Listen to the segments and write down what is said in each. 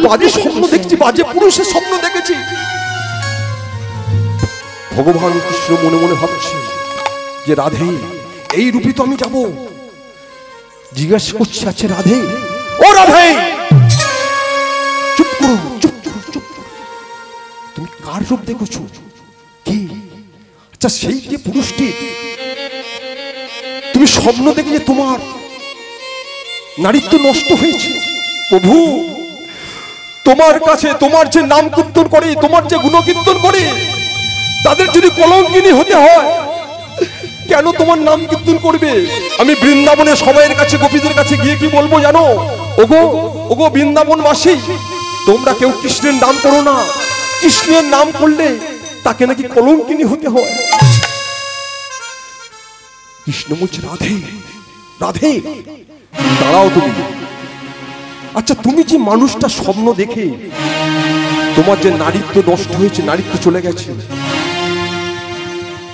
বাজে স্বপ্ন দেখছি, বাজে পুরুষের স্বপ্ন দেখেছি। ভগবান কৃষ্ণ মনে মনে ভাবছে যে রাধে এই রূপে তো আমি যাব। জিজ্ঞাসা করছে, আচ্ছা রাধে, ও রাধে, চুপ করো, চুপ চুপ চুপ, তুমি কার রূপ দেখেছো? কি? আচ্ছা সেই যে পুরুষটি তুমি স্বপ্ন দেখে যে তোমার নারীত্ব নষ্ট হয়েছে, প্রভু তোমার কাছে তোমার যে নাম কীর্তন করে, তোমার যে গুণকীর্তন করে, তাদের যদি কলঙ্কিনী হতে হয়, কেন তোমার নাম কীর্তন করবে? আমি বৃন্দাবনে সবাইয়ের কাছে, গোপীদের কাছে গিয়ে কি বলবো জানো? ওগো ওগো বৃন্দাবনবাসী, তোমরা কেউ কৃষ্ণের নাম করো না, কৃষ্ণের নাম করলে তাকে নাকি কলঙ্কিনী হতে হয়। কৃষ্ণ বলছে, রাধে রাধে দাঁড়াও তুমি। আচ্ছা তুমি যে মানুষটা স্বপ্ন দেখে তোমার যে নারীত্ব নষ্ট হয়েছে, নারীত্ব চলে গেছে,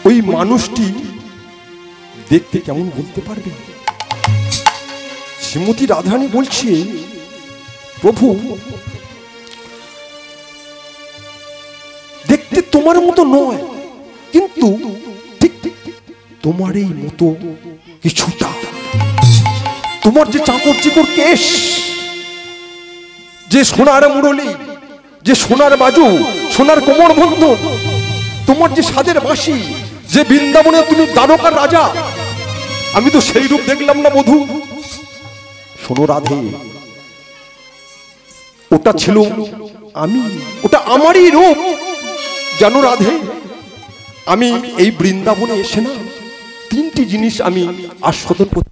ওই মানুষটি দেখতে কেমন বলতে পারবে? শ্রীমতী রাধারানী বলছে, প্রভু দেখতে তোমার মতো নয়, কিন্তু ঠিক তোমার এই মতো কিছুটা। তোমার যে চাকর চিকর কেশ, যে সোনার মুরলি, যে সোনার বাজু, সোনার কোমর বন্ধন, তোমার যে সাদের বাঁশি, যে বৃন্দাবনে তুমি দ্বারকার রাজা, আমি তো সেই রূপ দেখলাম না বধূ। শোনো রাধে, ওটা ছিল আমি, ওটা আমারই রূপ। জানো রাধে, আমি এই বৃন্দাবনে এসে না তিনটি জিনিস আমি আস্বাদন করতে,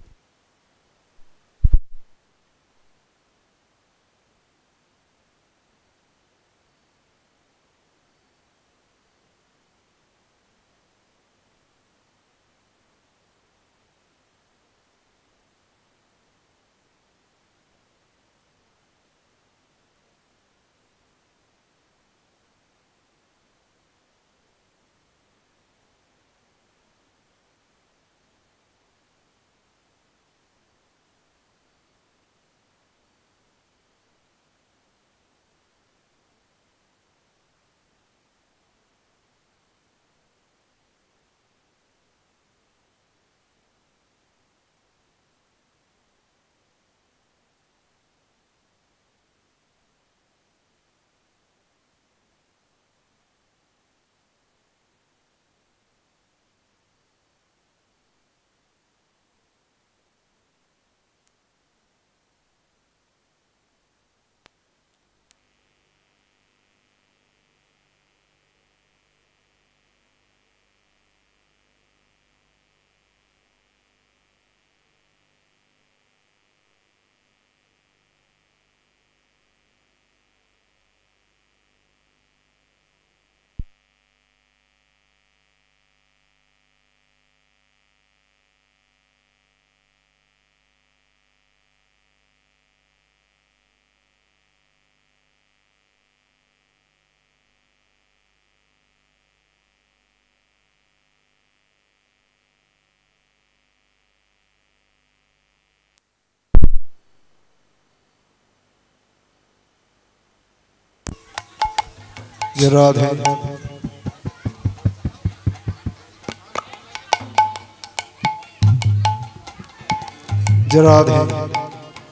राधे राधे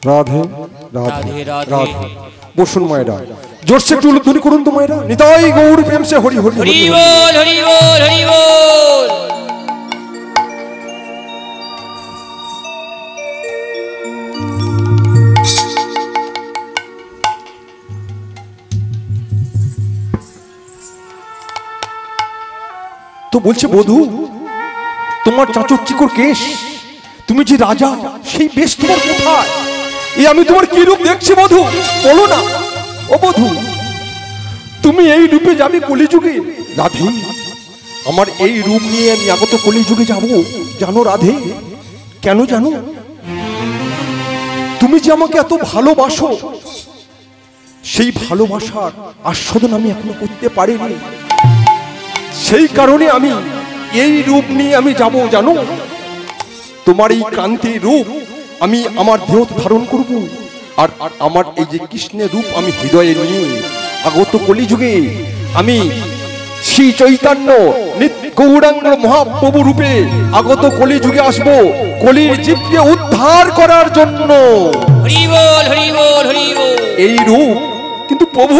রাধে রাধে রাধে। বসুন মায়েরা, জোরসে একটু উলুধ্বনি করুন তো মায়েরা। নিতাই গৌর প্রেম সে হরি হরি হরি বল, হরি বল, হরি বল। তো বলছে, বধূ তোমার চাচর চিকর কেশ, তুমি যে রাজা, সেই বেশ তোমার কোথায়? এই আমি তোমার কি রূপ দেখছি বধূ, বলো না। ও বধূ, তুমি এই রূপে যাবে কলিযুগে? রাধে, আমার এই রূপ নিয়ে আমি আগত কলিযুগে যাব, জানো রাধে? কেন জানো? তুমি যে আমাকে এত ভালোবাসো, সেই ভালোবাসার আস্বাদন আমি এখনো করতে পারিনি। সেই কারণে আমি এই রূপ নিয়ে আমি যাব, জানো? তোমার এই কান্তির রূপ আমি আমার দেহ ধারণ করব, আর আমার এই যে কৃষ্ণের রূপ আমি হৃদয়ে নিয়ে আগত কলিযুগে আমি শ্রী চৈতন্য গৌরাঙ্গ মহাপ্রভু রূপে আগত কলিযুগে আসবো কলির জীবকে উদ্ধার করার জন্য। হরি বল হরি বল হরি বল। এই রূপ কিন্তু প্রভু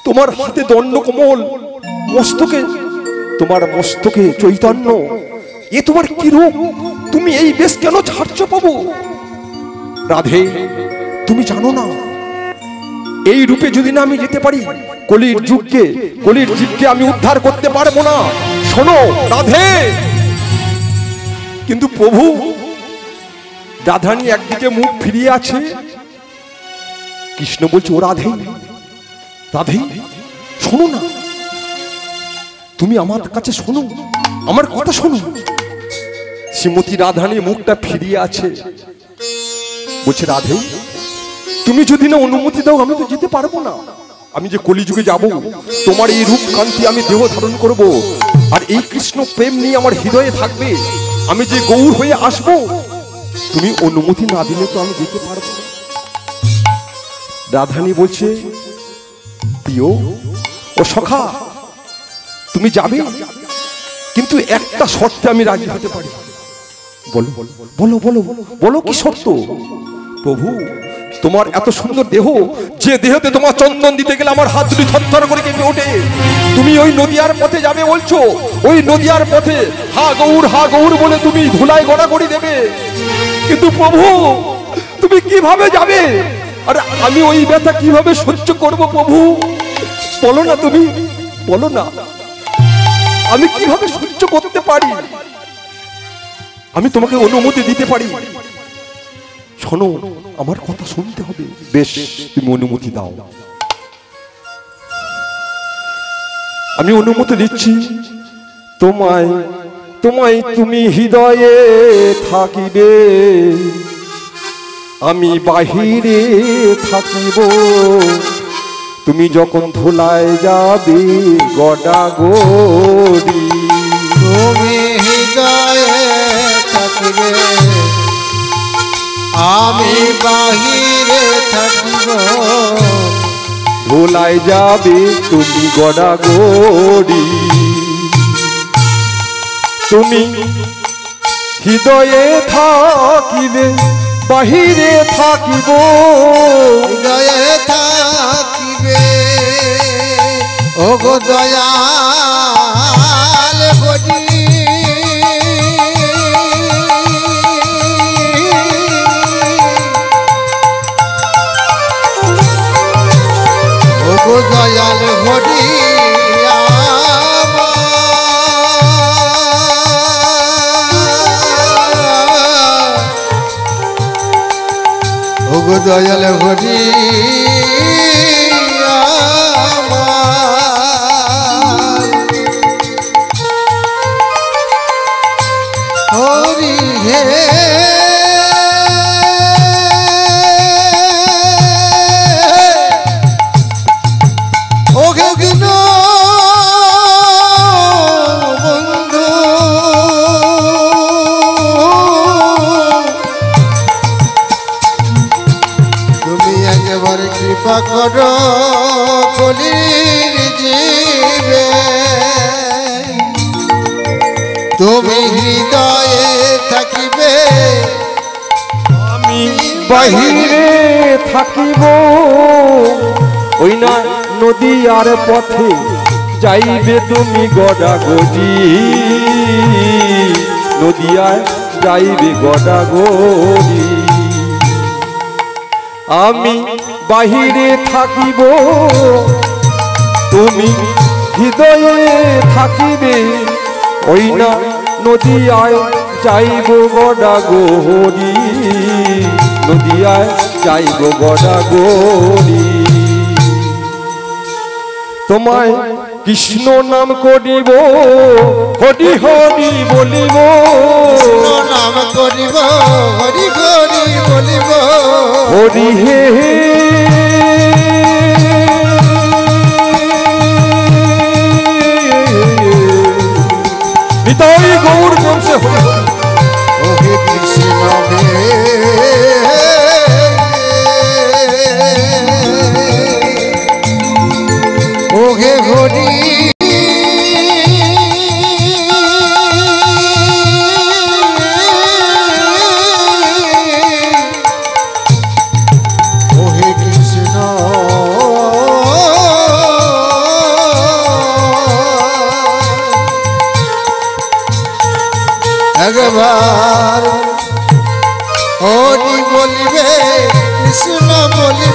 তোমার হাতে দণ্ড কমল, মস্তকে তোমার মস্তকে চৈতন্য, এ তোমার কি রূপ? তুমি এই বেশ কেন ছাড়ছো প্রভু? রাধে তুমি জানো না এই রূপে যদি না আমি যেতে পারি কলির যুগকে কলির জীবকে আমি উদ্ধার করতে পারবো না। শোনো রাধে। কিন্তু প্রভু রাধারানী একদিকে মুখ ফিরিয়ে আছে, কৃষ্ণ বলছে ও রাধে রাধে শোনো না, তুমি আমার কাছে শোনো, আমার কথা শোনো। শ্রীমতী রাধারানী মুখটা ফিরিয়ে আছে, বলছে রাধে তুমি যদি না অনুমতি দাও আমি তো যেতে পারবো না। আমি যে কলিযুগে যাব, তোমার এই রূপ কান্তি আমি দেহ ধারণ করব, আর এই কৃষ্ণ প্রেম নিয়ে আমার হৃদয়ে থাকবে। আমি যে গৌর হয়ে আসব, তুমি অনুমতি না দিলে তো আমি যেতে পারবো না। রাধারানী বলছে প্রিয় ও সখা তুমি যাবে, কিন্তু একটা শর্তে আমি রাজি হতে পারি। বলো বলো বলো বলো কি শর্ত? প্রভু তোমার এত সুন্দর দেহ, যে দেহতে তোমার চন্দন দিতে গেলে আমার হাত দুটি থরথর করে কেঁপে ওঠে। তুমি ওই নদিয়ার পথে যাবে বলছো, ওই নদিয়ার পথে হা গৌর বলে তুমি ধুলায় গড়াগড়ি দেবে, কিন্তু প্রভু তুমি কিভাবে যাবে? আর আমি ওই ব্যথা কিভাবে সহ্য করব প্রভু? বলো না, তুমি বলো না, আমি কিভাবে সহ্য করতে পারি? আমি তোমাকে অনুমতি দিতে পারি। শোনো আমার কথা শুনতে হবে। বেশ তুমি অনুমতি দাও। আমি অনুমতি দিচ্ছি। তোমায় তোমায় তুমি হৃদয়ে থাকিবে, আমি বাহিরে থাকিব। তুমি যখন ধুলায় যাবে গড়াগড়ি, তুমি হৃদয়ে থাকিবে, আমি বাহিরে থাকিব। ধুলায় যাবে তুমি গড়াগড়ি, তুমি হৃদয়ে থাকিবে বাহিরে থাকিব। হৃদয়ে থাকিবে ও গো দয়াল হরি, ও গো দয়াল হরি ও গো দয়াল হরি হরি হে ও গগন বন্ধু, তুমি একেবারে কৃপা করো কলির জীবে। তুমি হৃদয়ে থাকিবে, আমি বাহিরে থাকিব। ওই না নদীয়ার পথে যাইবে তুমি গড়াগড়ি, নদিয়ায় যাইবে গড়াগড়ি। আমি বাহিরে থাকিব, তুমি হৃদয়ে থাকিবে। ওই না নদিয়ায় যাইব গড়াগড়ি, নদিয়ায় যাইব গড়াগড়ি। তোমায় কৃষ্ণ নাম করিব, হরি হরি বলিব, নাম করিব হরি হরি বলিব। হরি হে নিতাই গৌর বংশে হরি ও হে কৃষ্ণ হে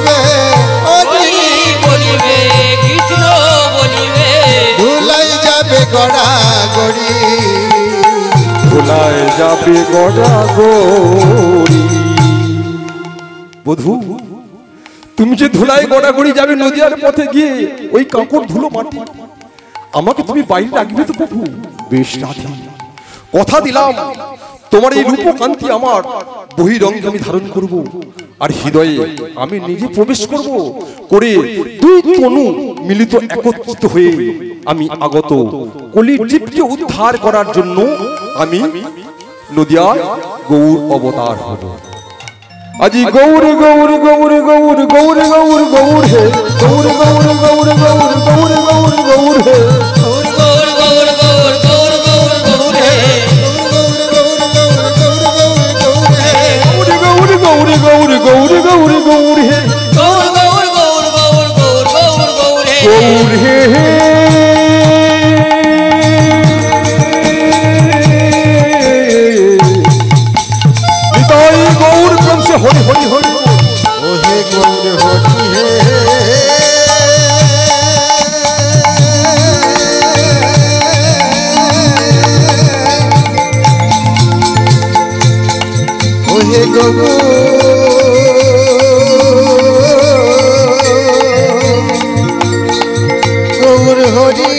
বলিবে হরি বলিবে কৃষ্ণ বলিবে ধুলাই যাবে গড়া গড়ি ভোলায় যাবে গড়া গড়ি। বধূ, তুমি যে ধুলায় গড়াগড়ি যাবে নদিয়ার পথে গিয়ে ওই কাঁকড় ধুলো মাটি, আমাকে তুমি বাইরে রাখবে তো প্রভু? বেশ রাধি, কথা দিলাম তোমার এই রূপকান্তি আমার বহিরঙ্গে আমি ধারণ করব, আর হৃদয়ে আমি নিজে প্রবেশ করব, করে দুই তনু মিলিত একত্রিত হয়ে আমি আগত কলির জীবকে উদ্ধার করার জন্য আমি নদিয়ায় গৌর অবতার হব। আজি গৌর গৌর গৌর গৌর গৌর গৌর গৌর হে গৌর গৌর গৌর গৌর গৌর গৌর গৌর হে গৌর গৌর গৌর গৌর গৌর গৌর গৌর হে গৌর গৌর গৌর গৌর গৌর গৌর গৌর হে গৌর গৌর গৌর গৌর গৌর গৌর গৌর হে গৌর হে নিতাই গৌর প্রেম সে হরি হরি হরি ওহে গৌর হরি হে ওহে গৌর হরি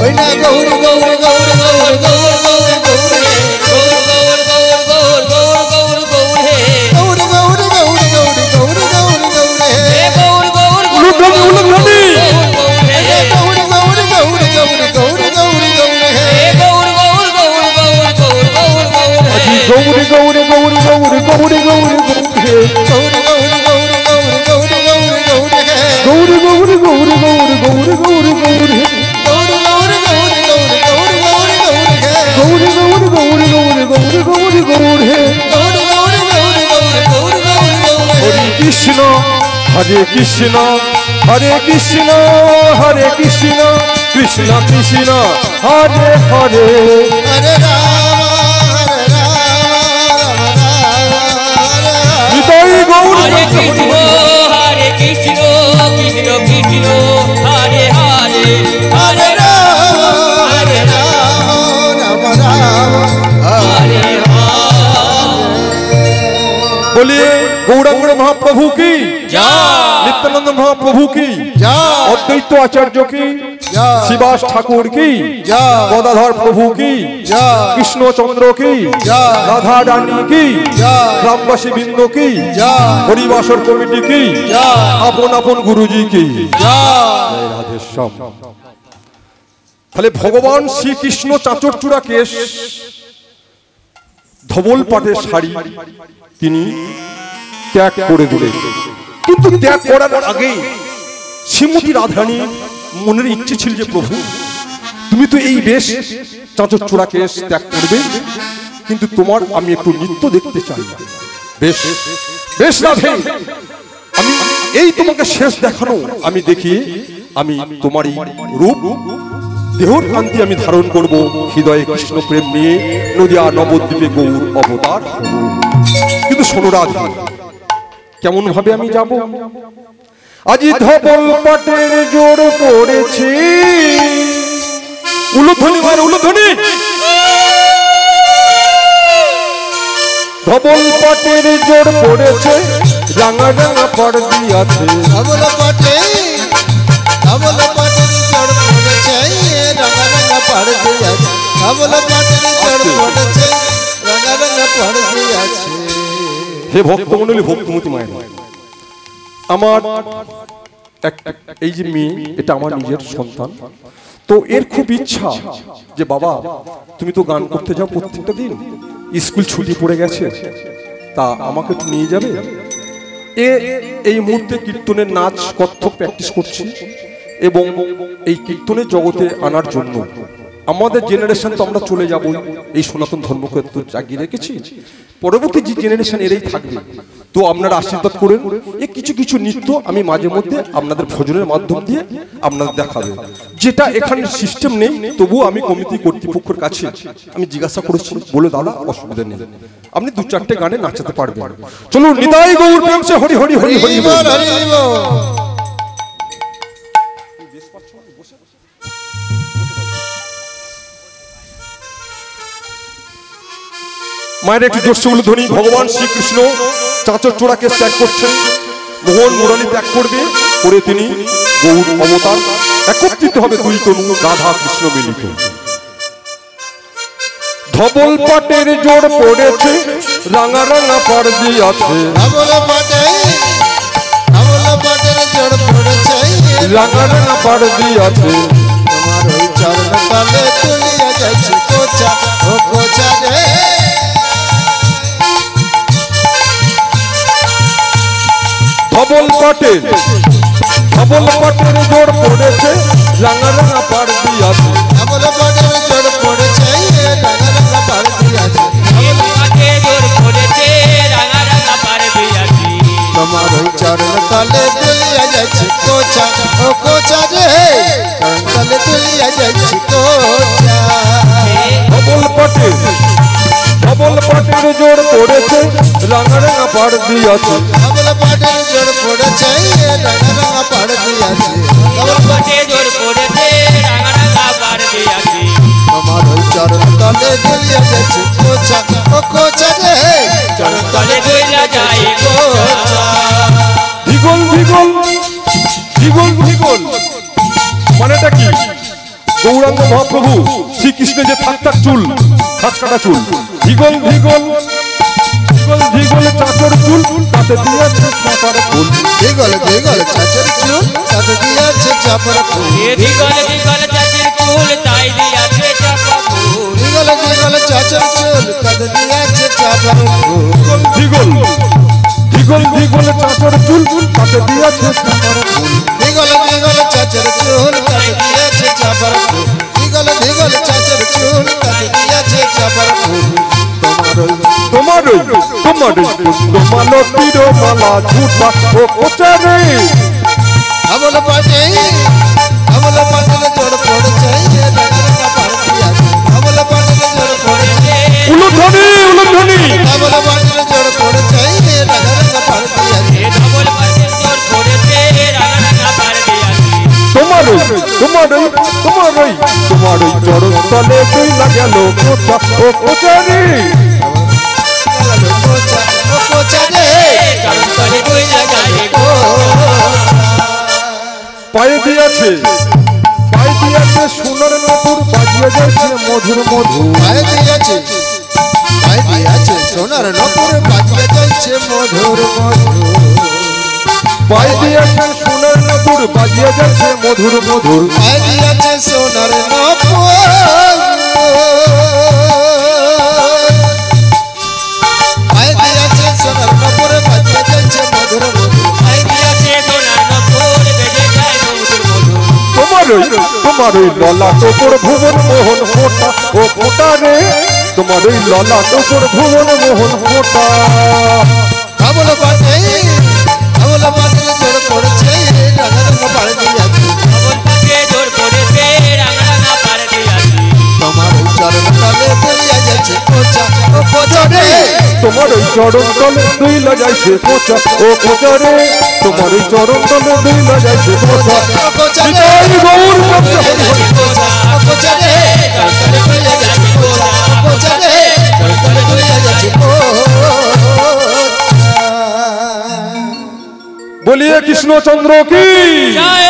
ওই না গৌর গৌর গৌর গৌর গৌর গৌর গৌর হে গৌর গৌর গৌর গৌর গৌর গৌর হে গৌর গৌর গৌর গৌর গৌর গৌর গৌর হে হে গৌর গৌর গৌর উলুধ্বনি উলুধ্বনি গৌর হে গৌর গৌর গৌর গৌর গৌর গৌর গৌর হে হে গৌর গৌর গৌর গৌর গৌর গৌর গৌর হে গৌর গৌর গৌর গৌর গৌর গৌর গৌর হে গৌর গৌর গৌর গৌর গৌর গৌর গৌর হে গৌর গৌর গৌর গৌর গৌর গৌর গৌর হে গৌর গৌর গৌর গৌর গৌর গৌর গৌর হে গৌর গৌর গৌর গৌর গৌর গৌর গৌর হে গৌর গৌর গৌর গৌর গৌর গৌর গৌর হে হরে কৃষ্ণ হরে কৃষ্ণ হরে কৃষ্ণ হরে কৃষ্ণ কৃষ্ণ কৃষ্ণ হরে হরে হরে রাম রাম রাম হরে নিতাই গৌর হরে প্রেম সে কৃষ্ণ হরি হরে কৃষ্ণ কৃষ্ণ কৃষ্ণ হরে হরে হরে হরে রাম রাম হরে बोलिए गौरांग महाप्रभु की जय। नित्यानंद महाप्रभु की जय। अद्वैत आचार्य की जय। शिवास ठाकुर की जय। गदाधर प्रभु की जय। कृष्ण चंद्र की जय। राधा रानी की जय। ग्रामवासी बिंदु की जय। हरिवासर कमिटी की जय। अपन अपन गुरुजी की जय राधे श्याम। তাহলে ভগবান শ্রীকৃষ্ণ চাঁচর চূড়া কেশ ধবল পাটের শাড়ি তিনি ত্যাগ করে দিলেন, কিন্তু ত্যাগ করার আগে শ্রীমতী রাধারানী মনের ইচ্ছে ছিল যে প্রভু তুমি তো এই বেশ চাঁচর চূড়া কেশ ত্যাগ করবে, কিন্তু তোমার আমি একটু নৃত্য দেখতে চাই। বেশ বেশ রাধে, আমি এই তোমাকে শেষ দেখানো আমি দেখি আমি তোমার এই রূপ দেহর কান্তি আমি ধারণ করব, হৃদয়ে কৃষ্ণ প্রেম নিয়ে নদিয়া নবদ্বীপে গৌর অবতার হব। কিন্তু শোনো রাধা, কেমন ভাবে আমি যাব? আজি ধবল পাটের জোর পড়েছি, উলুধ্বনি মার উলুধ্বনি, ধবল পাটের জোর পড়েছে, রাঙা রাঙা পর্দি আছে, ধবল পাটে চড় পড়েছে রঙা রঙা পড়ে আছে, ধবল পাটের চড় পড়েছে রঙা রঙা পড়ে আছে। হে ভক্তমণ্ডলী, ভক্তমতী মায়ের আমার এই যে মেয়ে, এটা আমার নিজের সন্তান, তো এর খুব ইচ্ছা যে বাবা তুমি তো গান করতে যাও প্রত্যেকটা দিন, স্কুল ছুটি পড়ে গেছে, তা আমাকে একটু নিয়ে যাবে? এই মুহূর্তে কীর্তনের নাচ কত্থক প্র্যাকটিস করছি এবং এই কীর্তনের জগতে আনার জন্য আমাদের জেনারেশন তো আমরা চলে যাব, এই সনাতন ধর্মকে তো জাগিয়ে রেখেছি, পরবর্তী যে জেনারেশন এরাই থাকবে। তো আপনারা আশীর্বাদ করেন। এই কিছু কিছু নৃত্য আমি মাঝে মধ্যে আপনাদের ভজনের মাধ্যম দিয়ে আপনাদের দেখাবে, যেটা এখানে সিস্টেম নেই, তবুও আমি কমিটি কর্তৃপক্ষের কাছে আমি জিজ্ঞাসা করেছি, বলে দাদা অসুবিধা নেই, আপনি 2-4টে গানে নাচাতে পারবেন। চলুন নিতাই গৌর প্রেম সে হরি হরি হরি হরি বল। মায়ের একটি জোরসে ধ্বনি। ভগবান শ্রীকৃষ্ণ চাঁচর চূড়াকে ত্যাগ করছেন, মোহন মুরালি ত্যাগ করবে, করে তিনি গৌর অবতার, একত্রিত হবে দুই তনু রাধা কৃষ্ণ মিলিত। ধবল পাটের জোর পড়েছে, রাঙা রাঙা পাড়দি আছে, ধবল পাটের জোর পড়েছে, রাঙা রাঙা পাড়দি আছে। তোমার ওই চরণ তলে তুলিয়া যাচ্ছে কোচা ও কোচা রে। ধবল পাটের জোর পড়েছে, রাঙা রাঙা পাড়দি আছে, ধবল পাটের জোর পড়েছে, রাঙা রাঙা পাড়দি আছে, তোমার ওই চরণ তলে তুলিয়া যাচ্ছে কোচা ও কোচা রে, চরণ তলে তুলিয়া যাচ্ছে কোচা। ধবল পাটের জোর পড়েছে, রাঙা রাঙা পাড়দি আছে, ধবল পাটের জোর পড়েছে, রাঙা রাঙা পাড়দি আছে, তোমার ওই চরণ তলে তুলিয়া যাচ্ছে কোচা ও কোচা রে, চরণ তলে তুলিয়া যায় কোচা। ভিগল ভিগল ভিগল ভিগল মানেটা কি? গৌরাঙ্গ মহাপ্রভু শ্রীকৃষ্ণের যে থাক থাক চুল, খাস কাটা চুল, ভিগল ভিগল ভিগল ভিগল চাচর চুল, তাতে দিয়েছে চাপার ফুল, ভিগল ভিগল চাচর চুল, তাতে দিয়েছে চাপার ফুল, ভিগল ভিগল চাচর চুল, তাতে দিয়েছে চাপার ফুল, ভিগল ভিগল ভিগল চাচর চুল, তাতে দিয়েছে চাপার ফুল, ভিগল ভিগল চাচর চুল, তাতে দিয়েছে চাপার ফুল, ভিগল ভিগল চাচর চুল, তাতে দিয়েছে চাপার ফুল। তোমারই মালতীর মালা ঝুটা ও কোচারে, ধবল পাটের জোর পড়েছে, রাঙা রাঙা পাড়দি আছে, ধবল পাটের জোর পড়েছে, উলুধ্বনি উলুধ্বনি, ধবল পাটের জোর পড়েছে, রাঙা রাঙা পাড়দি আছে, তোমারই চরণ তলে তুইলা গেল কোচা ও কোচারে, কোচা ও কোচা রে, চরণ তলে তুলিয়া যায় কোচা। পায়ে দিয়েছে সোনার নপুর, বাজিয়ে যাচ্ছে মধুর মধু, পায়ে দিয়েছে সোনার নপুর, বাজিয়ে যাচ্ছে মধুর মধুর, পায়ে দিয়েছে সোনার নপুর, বাজিয়ে যাচ্ছে মধুর মধুর, পায়ে দিয়েছে সোনার নপুর, পায়ে দিয়েছে সোনার নপুর, বাজিয়ে যাচ্ছে মধুর মধুর, তোমারই ললা টোপর ভুবন মোহন ফোটা ও ফোটা রে, তোমারই ললা টোপর ভুবন মোহন ফোটা। ধবল পাটের জোর পড়েছে, রাঙা রাঙা পাড়দি আছে, তোমার ওই চরণ তলে তুলিয়া যাচ্ছে কোচা ও কোচা রে, তোমার ওই চরণ তলে দুইলা যাইছে কোচা ও কোচা রে, তোমার ওই চরণ তলে দুইলা যাইছে কোচা। নিতাই গৌর প্রেম সে হরি হরি। কোচা ও কোচা রে, চরণ তলে তুলিয়া যাচ্ছে কোচা ও কোচা রে, চরণ তলে তুলিয়া যাচ্ছে কোচা। বলিয়ে কৃষ্ণচন্দ্র কি জয়,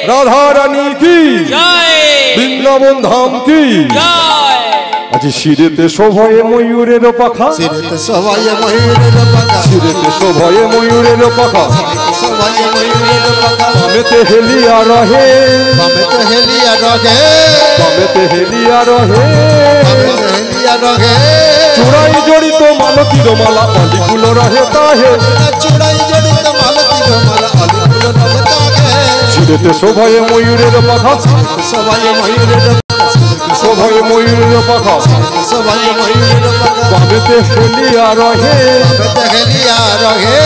রাধা রানী কি জয়, বৃন্দাবন ধাম কি জয়। আজ শিরেতে শোভয়ে ময়ূরের পাখা, শিরেতে সবাই ময়ূরের পাখা, শিরেতে শোভয়ে ময়ূরের পাখা, সবাই ময়ূরের পাখা, বামেতে হেলিয়া রহে, বামেতে হেলিয়া রহে, বামেতে হেলিয়া রহে, বামেতে হেলিয়া রহে, চূড়াই জড়িত মালতীর মালা, অলিগুলো রহে তাহে, চূড়াই জড়িত মালতীর মালা, অলিগুলো রহে তাহে, শিরেতে শোভয়ে ময়ূরের পাখা, সবাই ময়ূরের পাখা, শোভয় ময়ূরের পাখা সবাই ময়ূরের পাখা বামেতে হেলিয়া রহে হেলিয়া রহে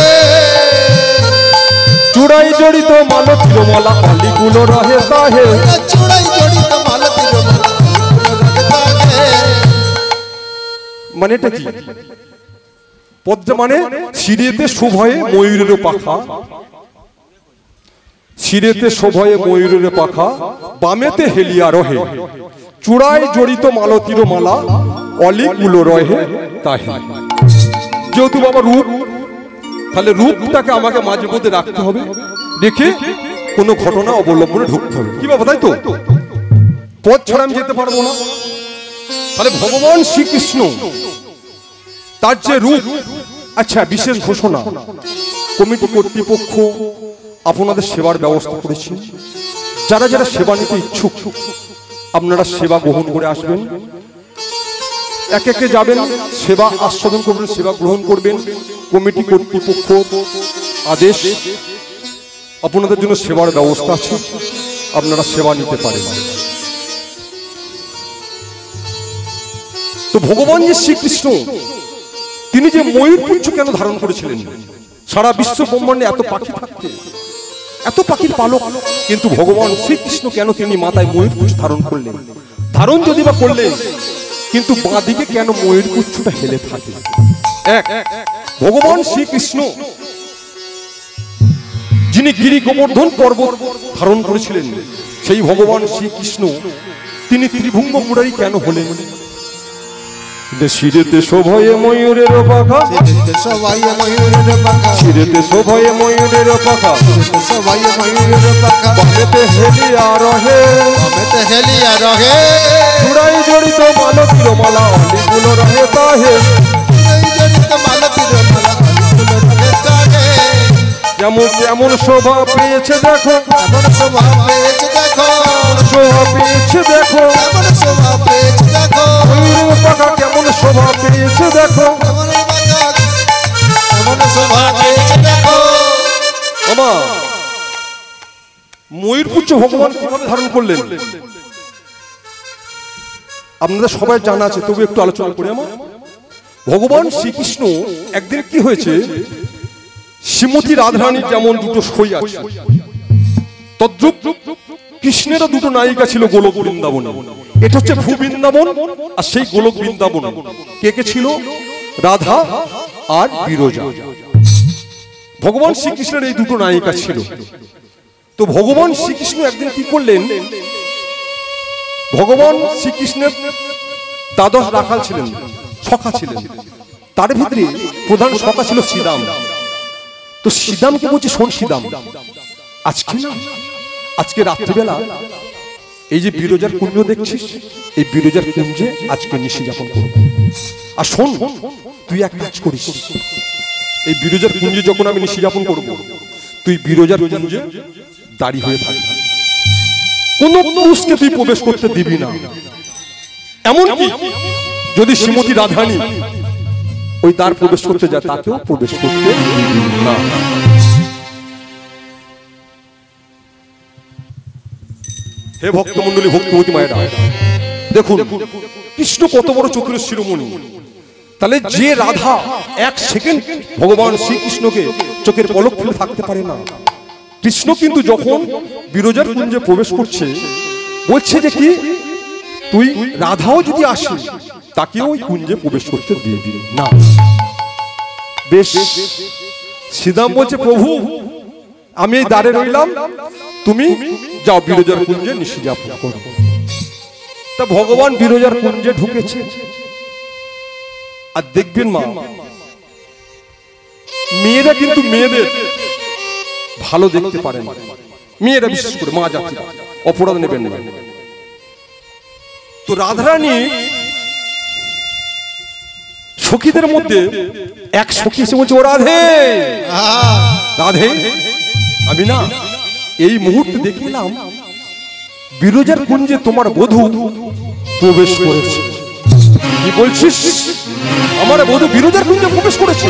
চূড়াই জড়িত মালতীর মালা অলিগুলো রহে তাহে চূড়াই জড়িত মালতীর মালা মানে এটা কি পদ্ম মানে শিরেতে শোভয়ে ময়ূরের পাখা শিরেতে শোভয়ে ময়ূরের পাখা বামেতে হেলিয়া রহে চূড়ায় জড়িত মালতীর মালা অলিগুলো রহে তাহে যেহেতু বাবা রূপ তাহলে রূপটাকে আমাকে মাঝে মধ্যে রাখতে হবে দেখে কোনো ঘটনা অবলম্বনে ঢুকতে হবে কি বাবা তাই তো পথ ছাড়া আমি যেতে পারবো না তাহলে ভগবান শ্রীকৃষ্ণ তার যে রূপ আচ্ছা বিশেষ ঘোষণা কমিটি কর্তৃপক্ষ আপনাদের সেবার ব্যবস্থা করেছে যারা যারা সেবা নিতে ইচ্ছুক আপনারা সেবা গ্রহণ করে আসবেন এক একে যাবেন সেবা আস্বাদন করবেন সেবা গ্রহণ করবেন কমিটি কর্তৃপক্ষ আদেশ আপনাদের জন্য সেবার ব্যবস্থা আছে আপনারা সেবা নিতে পারেন তো ভগবান যে শ্রীকৃষ্ণ তিনি যে ময়ূর পুচ্ছ কেন ধারণ করেছিলেন সারা বিশ্ব ব্রহ্মাণ্ডে এত পাখি থাকতে এত পাখির পালক কিন্তু ভগবান শ্রীকৃষ্ণ কেন তিনি মাথায় ময়ূর পুচ্ছ ধারণ করলেন ধারণ যদি বা করলেন কিন্তু বাঁদিকে কেন ময়ূর পুচ্ছটা হেলে থাকে এক ভগবান শ্রীকৃষ্ণ যিনি গিরি গোবর্ধন পর্বত ধারণ করেছিলেন সেই ভগবান শ্রীকৃষ্ণ তিনি ত্রিভুঙ্গ মুরারি কেন হলেন শিরেতে শোভয়ে ময়ূরের পাখা সবাই ময়ূরের পাখা শিরেতে শোভয়ে ময়ূরের পাখা সবাই ময়ূরের পাখা বামেতে হেলিয়া রহে বামেতে হেলিয়া রহে চূড়াই জড়িত মালতীর মালা অলিগুলো রহে তাহে জড়িত মালতীর মালা অলিগুলো রহে তাহে যেমন কেমন শোভা পেয়েছে দেখো এমন শোভা পেয়েছে দেখো শোভা পেয়েছে দেখো এমন শোভা পেয়েছে দেখো ময়ূরের পাখা কেমন শোভা পেয়েছে দেখো এমন পাখা এমন শোভা পেয়েছে দেখো বাবা ময়ূরপুচ্ছ ভগবান কিভাবে ধারণ করলেন আপনাদের সবাই জানা আছে তবু একটু আলোচনা করি আমার ভগবান শ্রীকৃষ্ণ একদিন কি হয়েছে শ্রীমতী রাধারানীর যেমন দুটো সই আছে তদ্রূপ কৃষ্ণেরও দুটো নায়িকা ছিল গোলক বৃন্দাবনে এটা হচ্ছে ভূ বৃন্দাবন আর সেই গোলক বৃন্দাবন কে কে ছিল রাধা আর বিরজা ভগবান শ্রীকৃষ্ণের এই দুটো নায়িকা ছিল তো ভগবান শ্রীকৃষ্ণ একদিন কি করলেন ভগবান শ্রীকৃষ্ণের দ্বাদশ রাখাল ছিলেন সখা ছিলেন তার ভিতরে প্রধান সখা ছিল শ্রীরাম তো শ্রীরামকে বলছি শোন শ্রীরাম আজকে না আজকে রাত্রিবেলা এই যে বিরজার কুঞ্জ দেখছিস এই বিরজার কুঞ্জে আজকে নিশি যাপন করব আর শোন তুই এক কাজ করিস এই বিরজার কুঞ্জে যখন আমি নিশি যাপন করব তুই বিরজার কুঞ্জে দাঁড়ি হয়ে থাকবি কোন পুরুষকে তুই প্রবেশ করতে দিবি না এমনকি যদি শ্রীমতী রাধারানী ওই দ্বার প্রবেশ করতে যায় তাকেও প্রবেশ করতে দিবি না হে ভক্তমণ্ডলী ভক্তবতী মায়েরা দেখুন কৃষ্ণ কত বড় চতুর শিরোমণি তাহলে যে রাধা এক সেকেন্ড ভগবান শ্রীকৃষ্ণকে চোখের পলক ফেলে থাকতে পারে না কৃষ্ণ কিন্তু যখন বিরজার কুঞ্জে প্রবেশ করছে বলছে যে কি তুই রাধাও যদি আসে তাকেও ওই কুঞ্জে প্রবেশ করতে দিবি না বেশ শ্রীরাম বলছে প্রভু আমি এই দ্বারে রইলাম তুমি যাও বিরজার কুঞ্জে নিশি যাপন করো তা ভগবান বিরজার কুঞ্জে ঢুকেছে আর দেখবেন মা মেয়েরা কিন্তু মেয়েদের ভালো দেখতে পারে না মেয়েরা বিশেষ করে মা জাতিরা অপরাধ নেবেন না তো রাধারানী সখীদের মধ্যে এক সখী এসে বলছে ও রাধে রাধে আমি না এই মুহূর্তে দেখলাম বিরজার কুঞ্জে তোমার বধূ প্রবেশ করেছে কি বলছিস আমার বধূ বিরজার কুঞ্জে প্রবেশ করেছে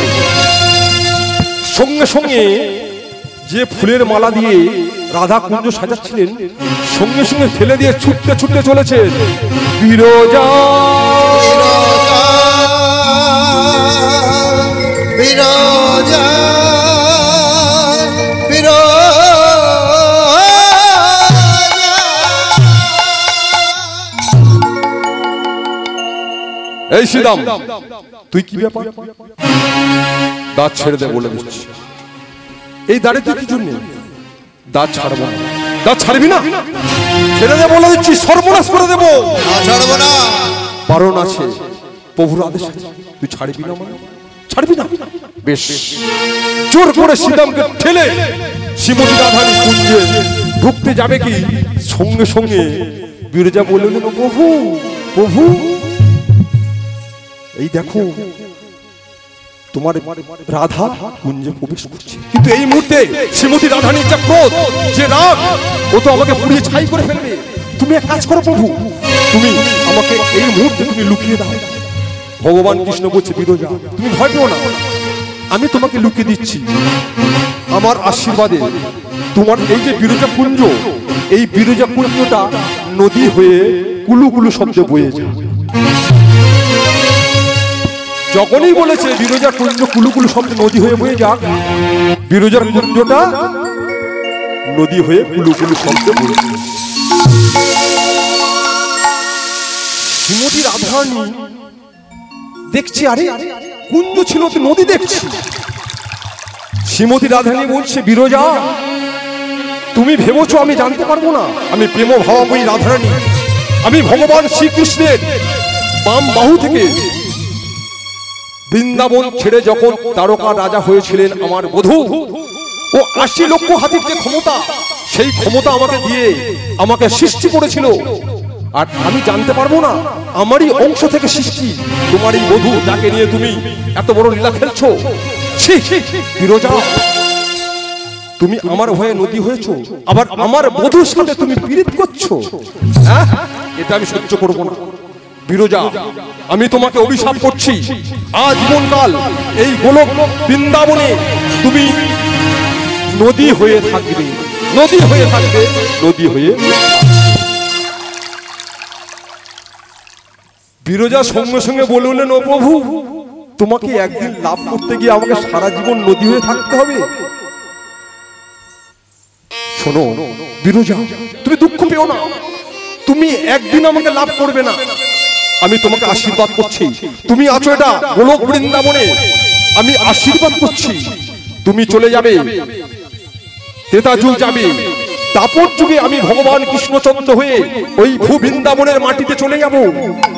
সঙ্গে সঙ্গে যে ফুলের মালা দিয়ে রাধা কুঞ্জ সাজাচ্ছিলেন সঙ্গে সঙ্গে ফেলে দিয়ে ছুটতে ছুটতে চলেছে বিরজা। বিরজা এই শ্রীরাম, তুই কি ব্যাপার? দাঁত ছেড়ে দে বলে দিচ্ছি। এই দাঁড়ে তুই কি জন্য? দাঁত ছাড়বো না। দাঁত ছাড়বি না? ছেড়ে দে বলে দিচ্ছি, সর্বনাশ করে দেবো। ছাড়বো না। বারণ আছে, প্রভুর আদেশ আছে। তুই ছাড়বি না মানে? ছাড়বি না? বেশ। জোর করে শ্রীরামকে ঠেলে শ্রীমতী রাধারানী কুঞ্জে ঢুকতে যাবে কি সঙ্গে সঙ্গে বিরজা বললেন, প্রভু প্রভু এই দেখো তোমার রাধা কুঞ্জে প্রবেশ করছে। কিন্তু এই মুহূর্তে শ্রীমতী রাধারানীর যে ক্রোধ, যে রাগ, ও তো আমাকে পুড়িয়ে ছাই করে ফেলবে। তুমি এক কাজ করো প্রভু, তুমি আমাকে এই মুহূর্তে তুমি লুকিয়ে দাও। ভগবান কৃষ্ণ বলছে, বিরজা তুমি ভয় পেও না, আমি তোমাকে লুকিয়ে দিচ্ছি। আমার আশীর্বাদে তোমার এই যে বিরজা কুঞ্জ, এই বিরজা কুঞ্জটা নদী হয়ে কুলু কুলু শব্দে বয়ে যায়। যখনই বলেছে বিরজা কুঞ্জ কুলু কুলু শব্দে নদী হয়ে বয়ে যাক, বিরজার কুঞ্জটা নদী হয়ে কুলু কুলু শব্দে বয়ে যায়। শ্রীমতী রাধারানী দেখছি, আরে কুঞ্জ ছিল তো নদী দেখছি। শ্রীমতী রাধারানী বলছে, বিরজা তুমি ভেবেছো আমি জানতে পারবো না? আমি প্রেম ভাবাময়ী রাধারানী, আমি ভগবান শ্রীকৃষ্ণের বাম বাহু থেকে বৃন্দাবন ছেড়ে যখন তারকা রাজা হয়েছিলেন আমার বধূ, ও ৮০ লক্ষ হাতির যে ক্ষমতা, সেই ক্ষমতা আমাকে দিয়ে আমাকে সৃষ্টি করেছিল। আর আমি জানতে পারবো না আমারই অংশ থেকে সৃষ্টি তোমার এই বধূ, যাকে নিয়ে তুমি এত বড় লীলা খেলছো। বিরজা তুমি আমার ভয়ে নদী হয়েছো, আবার আমার বধূর সাথে তুমি পীড়িত করছো। হ্যাঁ, এটা আমি সহ্য করবো না। বিরজা আমি তোমাকে অভিশাপ করছি, আজীবনকাল এই গোলক বৃন্দাবনে তুমি নদী হয়ে থাকবে, নদী হয়ে থাকবে, নদী হয়ে। বিরজা সঙ্গে সঙ্গে বললেন, ও প্রভু তোমাকে একদিন লাভ করতে গিয়ে আমাকে সারা জীবন নদী হয়ে থাকতে হবে? শোনো বিরজা, তুমি দুঃখ পেও না, তুমি একদিন আমাকে লাভ করবে না। আমি তোমাকে আশীর্বাদ করছি, তুমি আছো এটা গোলক বৃন্দাবনে, আমি আশীর্বাদ করছি তুমি চলে যাবে ত্রেতা যুগ যাবে, তাপর যুগে আমি ভগবান কৃষ্ণচন্দ্র হয়ে ওই ভূ বৃন্দাবনের মাটিতে চলে যাব।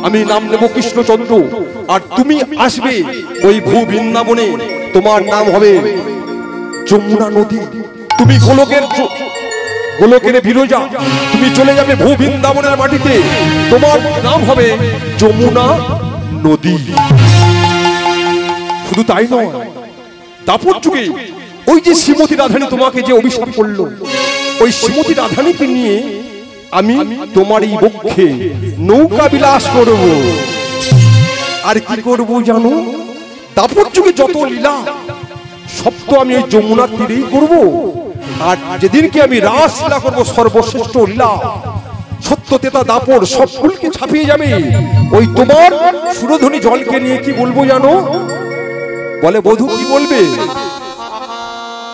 আমি নাম নেব কৃষ্ণচন্দ্র, আর তুমি আসবে ওই ভূ বৃন্দাবনে, তোমার নাম হবে যমুনা নদী। তুমি গোলকের বিরজা, তুমি চলে যাবে ভূ বৃন্দাবনের মাটিতে, তোমার নাম হবে যমুনা নদী। শুধু তাই নয়, তাপর যুগে ওই যে শ্রীমতী রাধারানী তোমাকে যে অভিশাপ করলো, ওই শ্রীমতী রাধারানীকে নিয়ে আমি তোমার এই বক্ষে নৌকা বিলাস করব। আর কি করব জানো? তাপর যুগে যত লীলা সব তো আমি ওই যমুনার তীরেই করব। আর যেদিনকে আমি রাস লীলা করবো, সর্বশ্রেষ্ঠ লীলা, সত্য তেতা দাপর সব ফুলকে ছাপিয়ে যাবে। ওই তোমার সুরধ্বনি জলকে নিয়ে কি বলবো জানো? বলে বধূ কি বলবে?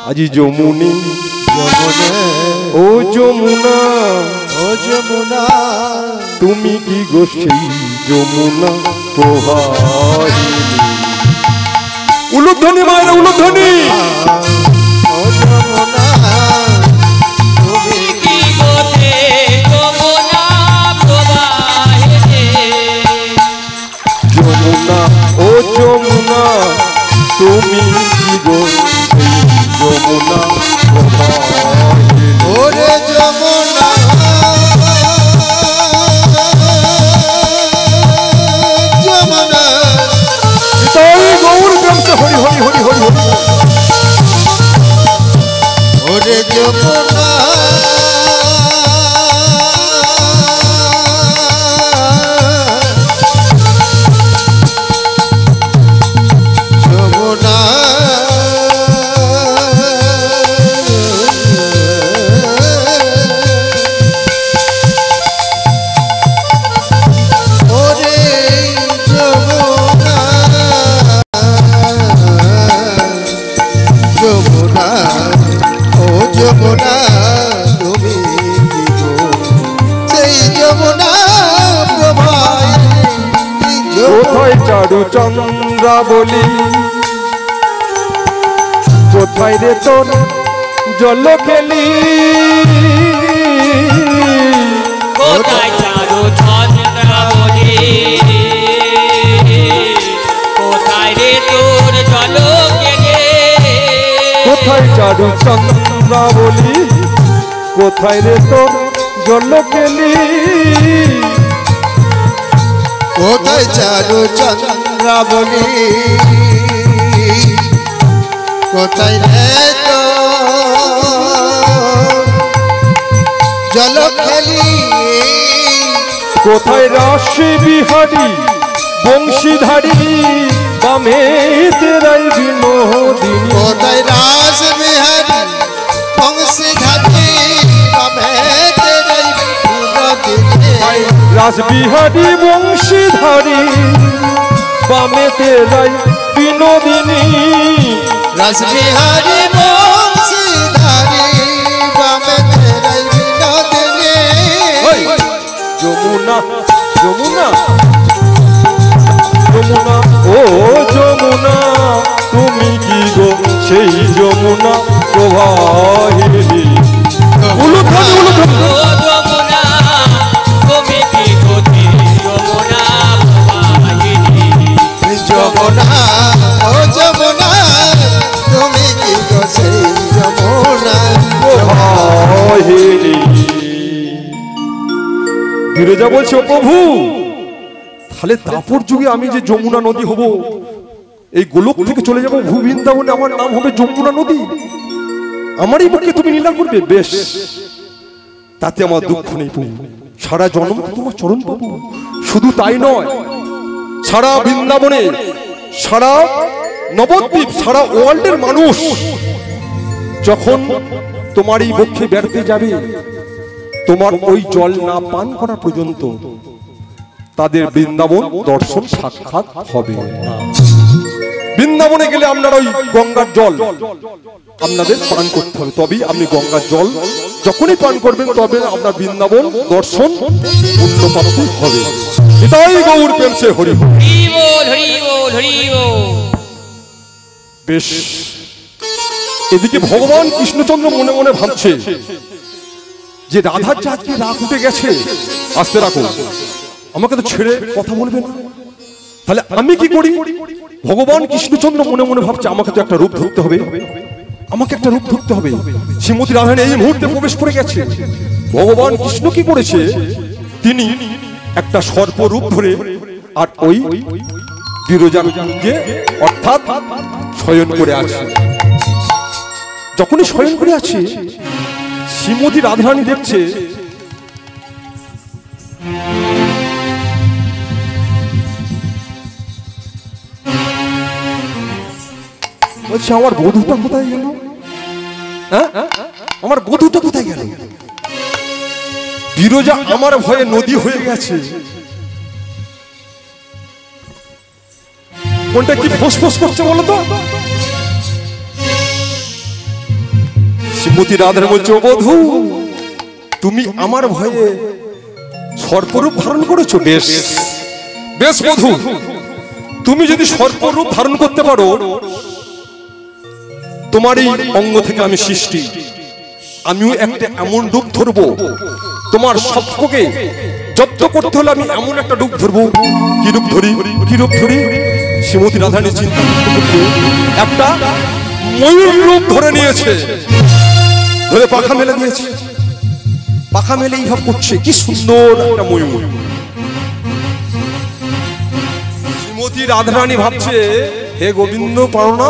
আজি যমুনি ও যমুনা, ও যমুনা তুমি কি গো সেই যমুনা প্রবাহিনী। উলুধ্বনি মায়ের উলুধ্বনি। ও যমুনা তুমি কি গোতে যমুনা প্রবাহিনী। যমুনা ও যমুনা তুমি কি গো সেই যমুনা প্রবাহিনী। ওরে যমুনা যমুনা তাই গৌর গ্রামে হরি হরি হরি হরি হরি। ওরে যমুনা যমুনা চারু চন্দ্রা বলি কোথায় রে তোর জল খেলি কোথায় চারু চন্দ্রাবলী কোথায় রে তোর জলকেলি কোথায় চারু চন্দ্রা বলি কোথায় রে তোর জল খেলি কোথায় চারু চন্দ্রা বলি কোথায় রে তো জল খেলি কোথায় রাশি বিহারী বংশীধারী বামে তেরাই বিনোদিনী কোথায় রাস বিহারী বংশীধারী বামে তেরাই বিনোদিনী রাস বিহারী বংশীধারী বামে তেরাই বিনোদিনী রাস বিহারী বংশীধারী বামে তেরাই বিনোদিনী যমুনা যমুনা যমুনা ও যমুনা তুমি কি গো সেই যমুনা প্রবাহিনী উলুধ্বনি উলুধ্বনি ও যমুনা তুমি কি গতি যমুনা প্রবাহিনী যমুনা ও যমুনা তুমি কি গো সেই যমুনা প্রবাহিনী বিরজা বলছে ও প্রভু তাহলে তারপর যুগে আমি যে যমুনা নদী হব এই গোলক থেকে চলে যাব ভূবৃন্দাবনে আমার নাম হবে যমুনা নদী আমারই পক্ষে তুমি লীলা করবে বেশ তাতে আমার দুঃখ নেই প্রভু সারা জন্ম তোমার চরণ পাবো শুধু তাই নয় সারা বৃন্দাবনে সারা নবদ্বীপ সারা ওয়ার্ল্ডের মানুষ যখন তোমার এই বক্ষে বেড়াতে যাবে তোমার ওই জল না পান করা পর্যন্ত তাদের বৃন্দাবন দর্শন সাক্ষাৎ হবে না বৃন্দাবনে গেলে আপনারা ওই গঙ্গার জল আপনাদের পান করতে হবে তবেই আপনি গঙ্গার জল যখনই পান করবেন তবে আপনার বৃন্দাবন দর্শন পুণ্যপ্রাপ্তি হবে এটাই গৌর প্রেম সে হরি বল। হরি বল হরি বল হরি বল বেশ এদিকে ভগবান কৃষ্ণচন্দ্র মনে মনে ভাবছে যে রাধার যে আজকে রাগ উঠে গেছে আস্তে রাখো আমাকে তো ছেড়ে কথা বলবে না তাহলে আমি কি করি ভগবান কৃষ্ণচন্দ্র মনে মনে ভাবছে আমাকে তো একটা রূপ ধরতে হবে আমাকে একটা রূপ ধরতে হবে শ্রীমতী রাধারানী এই মুহূর্তে প্রবেশ করে গেছে ভগবান কৃষ্ণ কি করেছে তিনি একটা সর্প রূপ ধরে আর ওই বিরজার কুঞ্জে অর্থাৎ শয়ন করে আছে যখনই শয়ন করে আছে শ্রীমতী রাধারানী দেখছে বলছে আমার বধূটা কোথায় গেল হ্যাঁ আমার বধূটা কোথায় গেল বিরজা আমার ভয়ে নদী হয়ে গেছে কোনটা কি ফোঁস করছে বলো তো শ্রীমতী রাধারানী বলছে ও বধূ তুমি আমার ভয়ে সর্পরূপ ধারণ করেছো বেশ বেশ বধূ তুমি যদি সর্পরূপ ধারণ করতে পারো তোমার এই অঙ্গ থেকে আমি সৃষ্টি আমিও একটা এমন রূপ ধরবো তোমার সবকে জব্দ করতে হলে আমি এমন একটা রূপ ধরবো কি রূপ ধরি শ্রীমতী রাধারানী চিন্তা করতে একটা ময়ূর রূপ ধরে নিয়েছে ধরে পাখা মেলে দিয়েছে পাখা মেলে এইভাব করছে কি সুন্দর একটা ময়ূর শ্রীমতী রাধারানী ভাবছে হে গোবিন্দ পারনা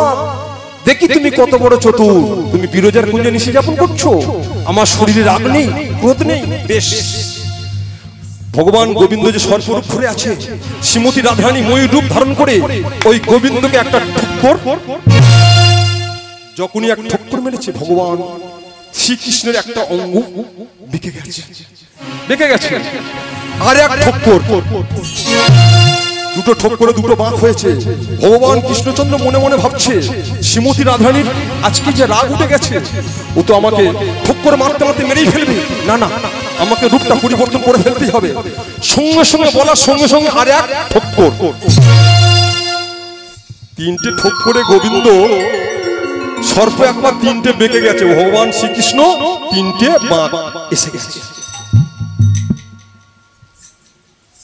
দেখি তুমি কত বড় চতুর তুমি বিরজার কুঞ্জে নিশি যাপন করছো আমার শরীরে রাগ নেই ক্রোধ নেই বেশ ভগবান গোবিন্দ যে সর্পরূপ ধরে আছে শ্রীমতী রাধারানী ময়ূর রূপ ধারণ করে ওই গোবিন্দকে একটা ঠক্কর যখনই এক ঠক্কর মেরেছে ভগবান শ্রীকৃষ্ণের একটা অঙ্গ বেঁকে গেছে আর এক ঠক্কর দুটো ঠক্করে দুটো বাঁক হয়েছে ভগবান কৃষ্ণচন্দ্র মনে মনে ভাবছে শ্রীমতী রাধারানীর আজকে যে রাগ উঠে গেছে ও তো আমাকে ঠক্কর মারতে মারতে মেরেই ফেলবে না না আমাকে রূপটা পরিবর্তন করে ফেলতেই হবে সঙ্গে সঙ্গে বলার সঙ্গে সঙ্গে আর এক ঠক্কর তিনটে ঠোক করে গোবিন্দ সর্প একবার তিনটে বেঁকে গেছে, ভগবান শ্রীকৃষ্ণ তিনটে বাঁক এসে গেছে।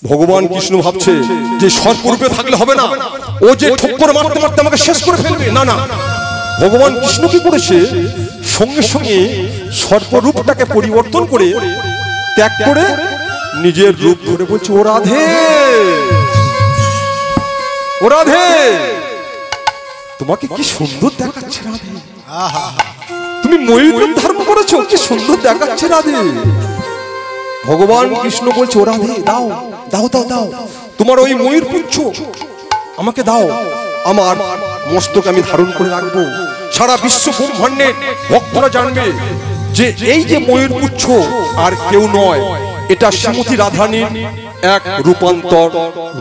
ভগবান কৃষ্ণ ভাবছে যে সর্পরূপে থাকলে হবে না, ও যে ঠোক্কর মারতে মারতে আমাকে শেষ করে ফেলবে। না না, ভগবান কৃষ্ণ কি করেছে, সঙ্গে সঙ্গে সর্পরূপটাকে পরিবর্তন করে ত্যাগ করে নিজের রূপ ধরে বলছে, ও রাধে, ও রাধে, তোমাকে কি সুন্দর দেখাচ্ছে রাধে, তুমি ময়ূর রূপ ধারণ করেছো, কি সুন্দর দেখাচ্ছে রাধে। ভগবান কৃষ্ণ বলছে, ও রাধে, দাও দাও দাও দাও, তোমার ওই ময়ূর পুচ্ছ আমাকে দাও, আমার মস্তক আমি ধারণ করে রাখবো। সারা বিশ্ব ব্রহ্মাণ্ডের ভক্তরা জানবে যে এই যে ময়ূর পুচ্ছ আর কেউ নয়, এটা শ্রীমতী রাধারানীর এক রূপান্তর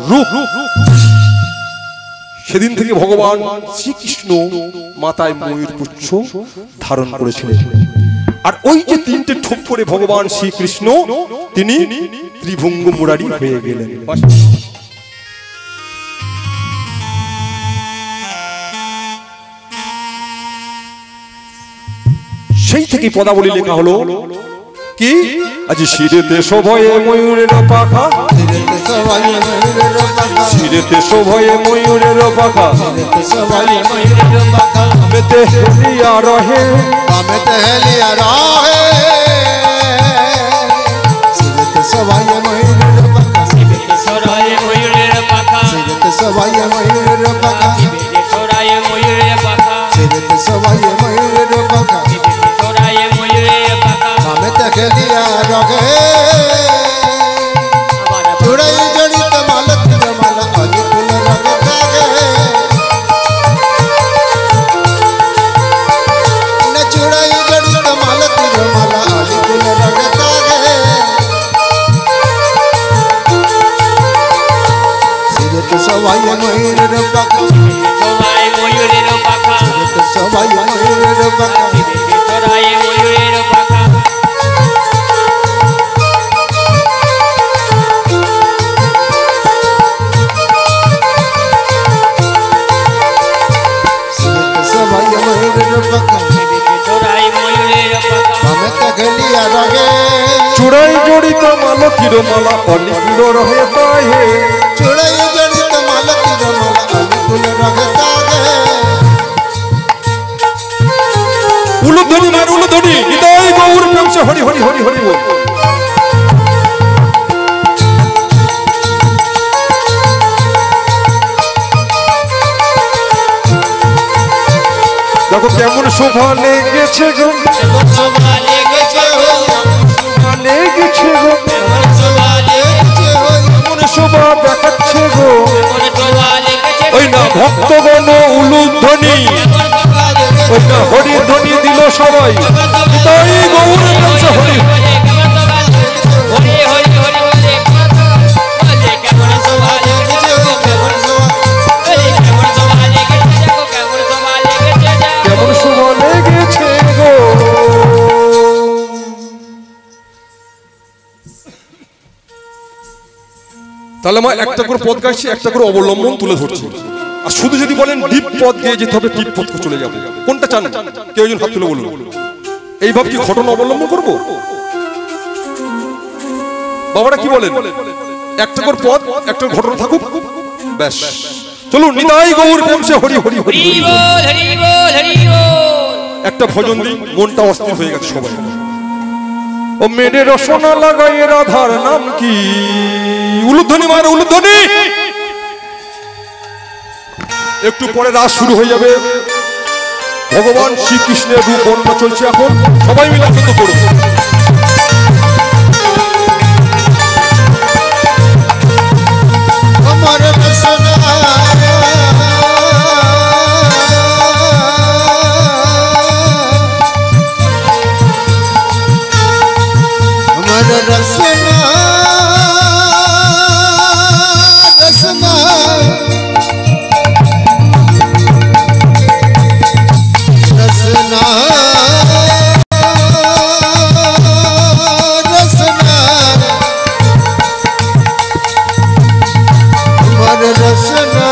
রূপ। সেদিন থেকে ভগবান শ্রীকৃষ্ণ মাথায় ময়ূর পুচ্ছ ধারণ করেছিলেন। আর ওই যে তিনটে ঠোক করে ভগবান শ্রীকৃষ্ণ তিনি ত্রিভঙ্গ মুরারি হয়ে গেলেন। সেই থেকে পদাবলী লেখা হলো কি, আজ শিরেতে শোভয়ে ময়ূরের পাখা, শিরেতে শোভয়ে ময়ূরের পাখা, আমেতে হেলিয়া রহে, আমেতে হেলিয়া রহে, শিরেতে শোভয়ে ময়ূরের পাখা, শিরেতে শোভয়ে ময়ূরের পাখা, শিরেতে শোভয়ে ময়ূরের পাখা, শিরেতে শোভয়ে ময়ূরের পাখা, শিরেতে শোভয়ে ময়ূরের পাখা, আমেতে হেলিয়া রহে, চূড়াই জড়িত মালতীর মালা অলিকুল রগে থাকে, না চূড়াই জড়িত মালতীর মালা অলিকুল রগে থাকে, শিরেতে সবাই ময়ূরের পাখা, সবাই ময়ূরের পাখা, শিরেতে সবাই ময়ূরের পাখা, সবাই ময়ূরের পাখা, চূড়াই জড়িত মালতীর মালা অলিকুল রহে তাহে, চূড়াই জড়িত মালতীর মালা অলিকুল রহে তাহে, উলুধ্বনি মার উলুধ্বনি, হৃদয় গৌর প্রেমসে হরি হরি হরি হরি বল। দেখো কেমন শোভা লেগেছে গো, শোভা লেগেছে হো, শোভা লেগেছে গো, শোভা লেগেছে হো, কেমন শোভা দেখাচ্ছে গো, ওই না ভক্তগণ উলুধ্বনি, ওই না হরি ধ্বনি দিল সবাই, হৃদয় গৌর প্রেমসে হরি হরি হরি হরি বলে বলে কেমন শোভা লেগেছে গো, কেমন শোভা বলে কেমন শোভা লেগেছে গো, কেমন শোভা লেগেছে, কেমন শোভা লেগেছে গো। তাহলে মা একটা করে পদ গাইছি, একটা করে অবলম্বন তুলে ধরছি। আর শুধু যদি বলেন ডিপ পদ গিয়ে যেতে হবে, ডিপ পদ চলে যাবে, কোনটা চান কেউ একজন হাত তুলে বলুন। এইভাবে কি ঘটনা অবলম্বন করবো? বাবারা কি বলেন, একটা করে পদ একটা ঘটনা থাকুক, ব্যাস চলুন। নিতাই গৌর প্রেমসে হরি হরি হরি হরি বল হরি বল হরি বল। একটা ভজন দিই, মনটা অস্থির হয়ে গেছে সবাই। ও মেরে রসনা লাগাই রাধার নাম কি, উলুধ্বনি মার উলুধ্বনি। একটু পরে রাস শুরু হয়ে যাবে, ভগবান শ্রীকৃষ্ণের রূপ বর্ণনা চলছে এখন, সবাই মিলে আনন্দ করুন। আমার রসনা আমার রসনা রসনা রসনা রসনা আমার রসনা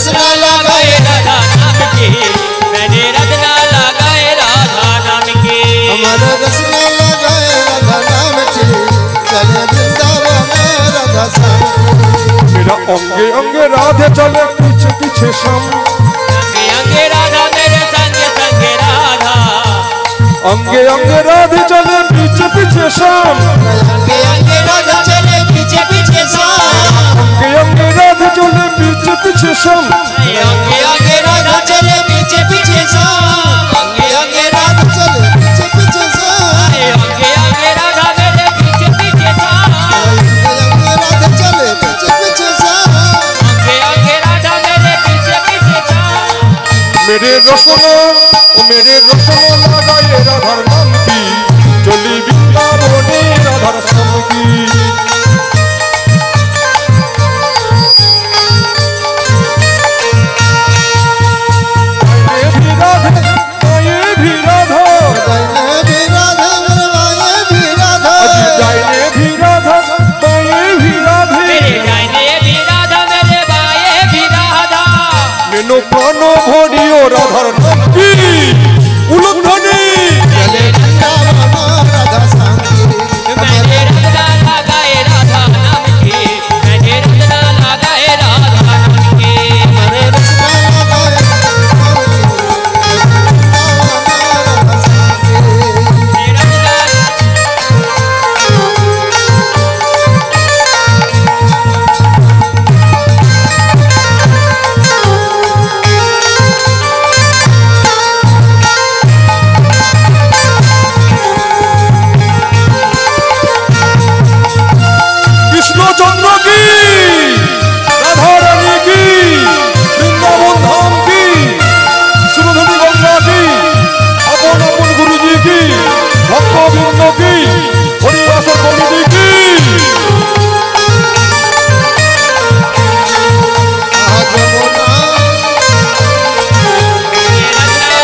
रसना लगाए राधा नाम की, मैंने रत्ना लगाए राधा नाम की। हमारा रसना लगाए राधा नाम की, चले वृंदावन राधा श्याम की। मेरा अंगे अंगे राधे चले पीछे पीछे श्याम, अंगे अंगे राधा मेरे संगे संगे राधा, अंगे अंगे राधे चले पीछे पीछे श्याम, अंगे अंगे राधा चले पीछे पीछे श्याम, अंगे अंगे राधे चले पीछे पीछे श्याम, अंगे अंगे राधा चले पीछे पीछे श्याम, अंगे अंगे राधा चले पीछे पीछे श्याम, अंगे अंगे राधा मेरे पीछे पीछे श्याम, अंगे राधा चले पीछे पीछे श्याम। अंगे अंगे राधा मेरे पीछे पीछे श्याम। मेरे रसना ओ मेरे रसना लगाए राधार नाम की, चली वृंदावने राधार श्याम की। गाये भी राधा, गाये भी राधा, गाये भी राधा, अजी गाये भी राधा, गाये भी राधे। मेरे गायने भी राधा मेरे बाये भी राधा, मेनो प्राणो भरियो राधार नाम की, उलंघने चले वृंदावन राधा श्याम की। मैंने रत्ना लगाए राधा नाम की, मैंने रत्ना लगाए राधा नाम की। हमारे रसना लगाए राधा श्याम की। मेरा रत्ना कृष्णचंद्र की, राधा रानी की, वृंदावन धाम की, सुरधनी गंगा की, अपन अपन गुरु जी की, भक्तवृंद की, हरिदास कमिटी की। आज मोना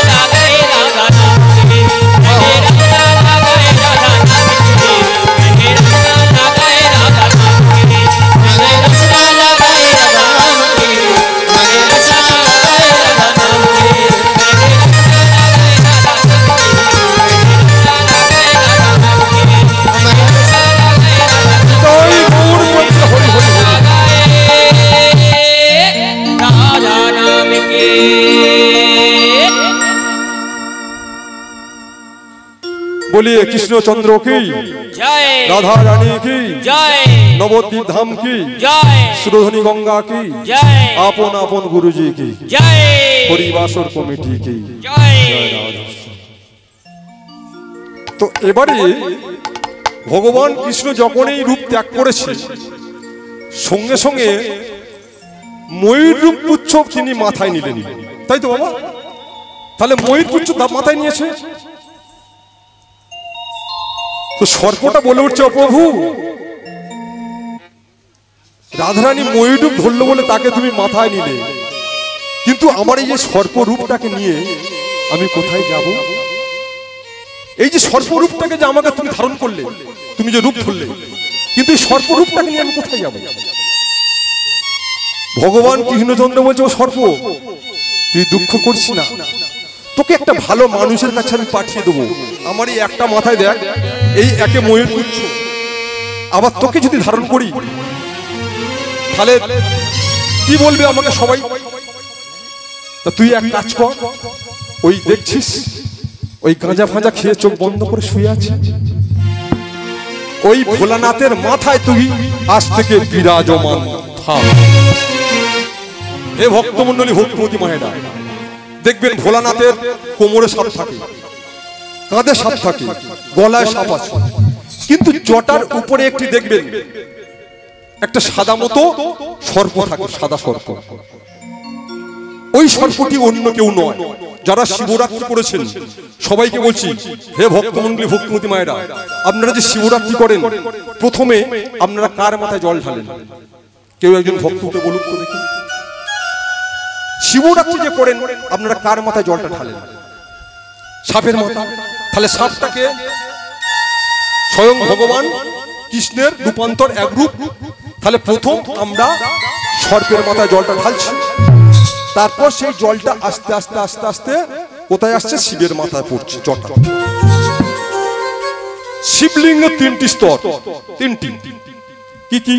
लगाए राधा नाम की, मैंने रत्ना लगाए राधा नाम की, मैंने रत्ना लगाए राधा नाम की। हमारे रसना लगाए राधा नाम की, हमारे रसना लगाए राधा नाम की। ताई गौर मंत्र हरि हरि हरि। राधा नाम की। बोलिए कृष्णचंद्र की, जय राधा रानी की, जय नवद्वीप धाम की, जय सुरधनी गंगा की, जय आपन आपन गुरु जी की, जय হরিবাসর কমিটি কি। जय তো এবারে ভগবান কৃষ্ণ যখন এই রূপ ত্যাগ করেছে, সঙ্গে সঙ্গে ময়ূর রূপ পুচ্ছ তিনি মাথায় নিলেন, তাই তো বাবা? তাহলে ময়ূর পুচ্ছ মাথায় নিয়েছে, তো সর্পটা বলে উঠছে, ও প্রভু, রাধারানী ময়ূর রূপ ধরলো বলে তাকে তুমি মাথায় নিলে, কিন্তু আমার এই যে সর্প রূপটাকে নিয়ে আমি কোথায় যাব? এই যে সর্প রূপটাকে যে আমাকে তুমি ধারণ করলে, তুমি যে রূপ ধরলে, কিন্তু এই সর্প রূপটাকে নিয়ে আমি কোথায় যাব? ভগবান কৃষ্ণচন্দ্র বলছে, ও সর্প, তুই দুঃখ করিস না, তোকে একটা ভালো মানুষের কাছে আমি পাঠিয়ে দেবো। আমার এই একটা মাথায় দেখ, এই একে ময়ূর পুচ্ছ, আবার তোকে যদি ধারণ করি তাহলে কি বলবে আমাকে সবাই? তা তুই এক কাজ কর, ওই দেখছিস ওই গাঁজা ফাঁজা খেয়ে চোখ বন্ধ করে শুয়ে আছে, ওই ভোলানাথের মাথায় তুই আজ থেকে বিরাজমান থাক। হে ভক্তমণ্ডলী, ভক্তিমতী মায়েরা, দেখবেন ভোলানাথের কোমরে সাপ থাকে, কাঁধে সাপ থাকে, গলায় সাপ আছে, কিন্তু জটার উপরে একটি দেখবেন একটা সাদা মতো সর্প থাকে, সাদা সর্প। ওই সর্পটি অন্য কেউ নয়। যারা শিবরাত্রি করেছেন সবাইকে বলছি, হে ভক্তমণ্ডলী, ভক্তিমতী মায়েরা, আপনারা যে শিবরাত্রি করেন, প্রথমে আপনারা কার মাথায় জল ঢালেন? কেউ একজন ভক্তকে বলুন তো দেখি, শিবরাত্রি যে করেন আপনারা কার মাথায় জলটা ঢালেন? সাপের মাথা। তাহলে সাপটাকে স্বয়ং ভগবান কৃষ্ণের রূপান্তর, এক রূপ। তাহলে প্রথম আমরা সর্পের মাথায় জলটা ঢালছি। তারপর সেই জলটা আস্তে আস্তে আস্তে আস্তে কোথায় আসছে? শিবের মাথায় পড়ছে জটা। শিবলিঙ্গের তিনটি স্তর, তিনটি কি কি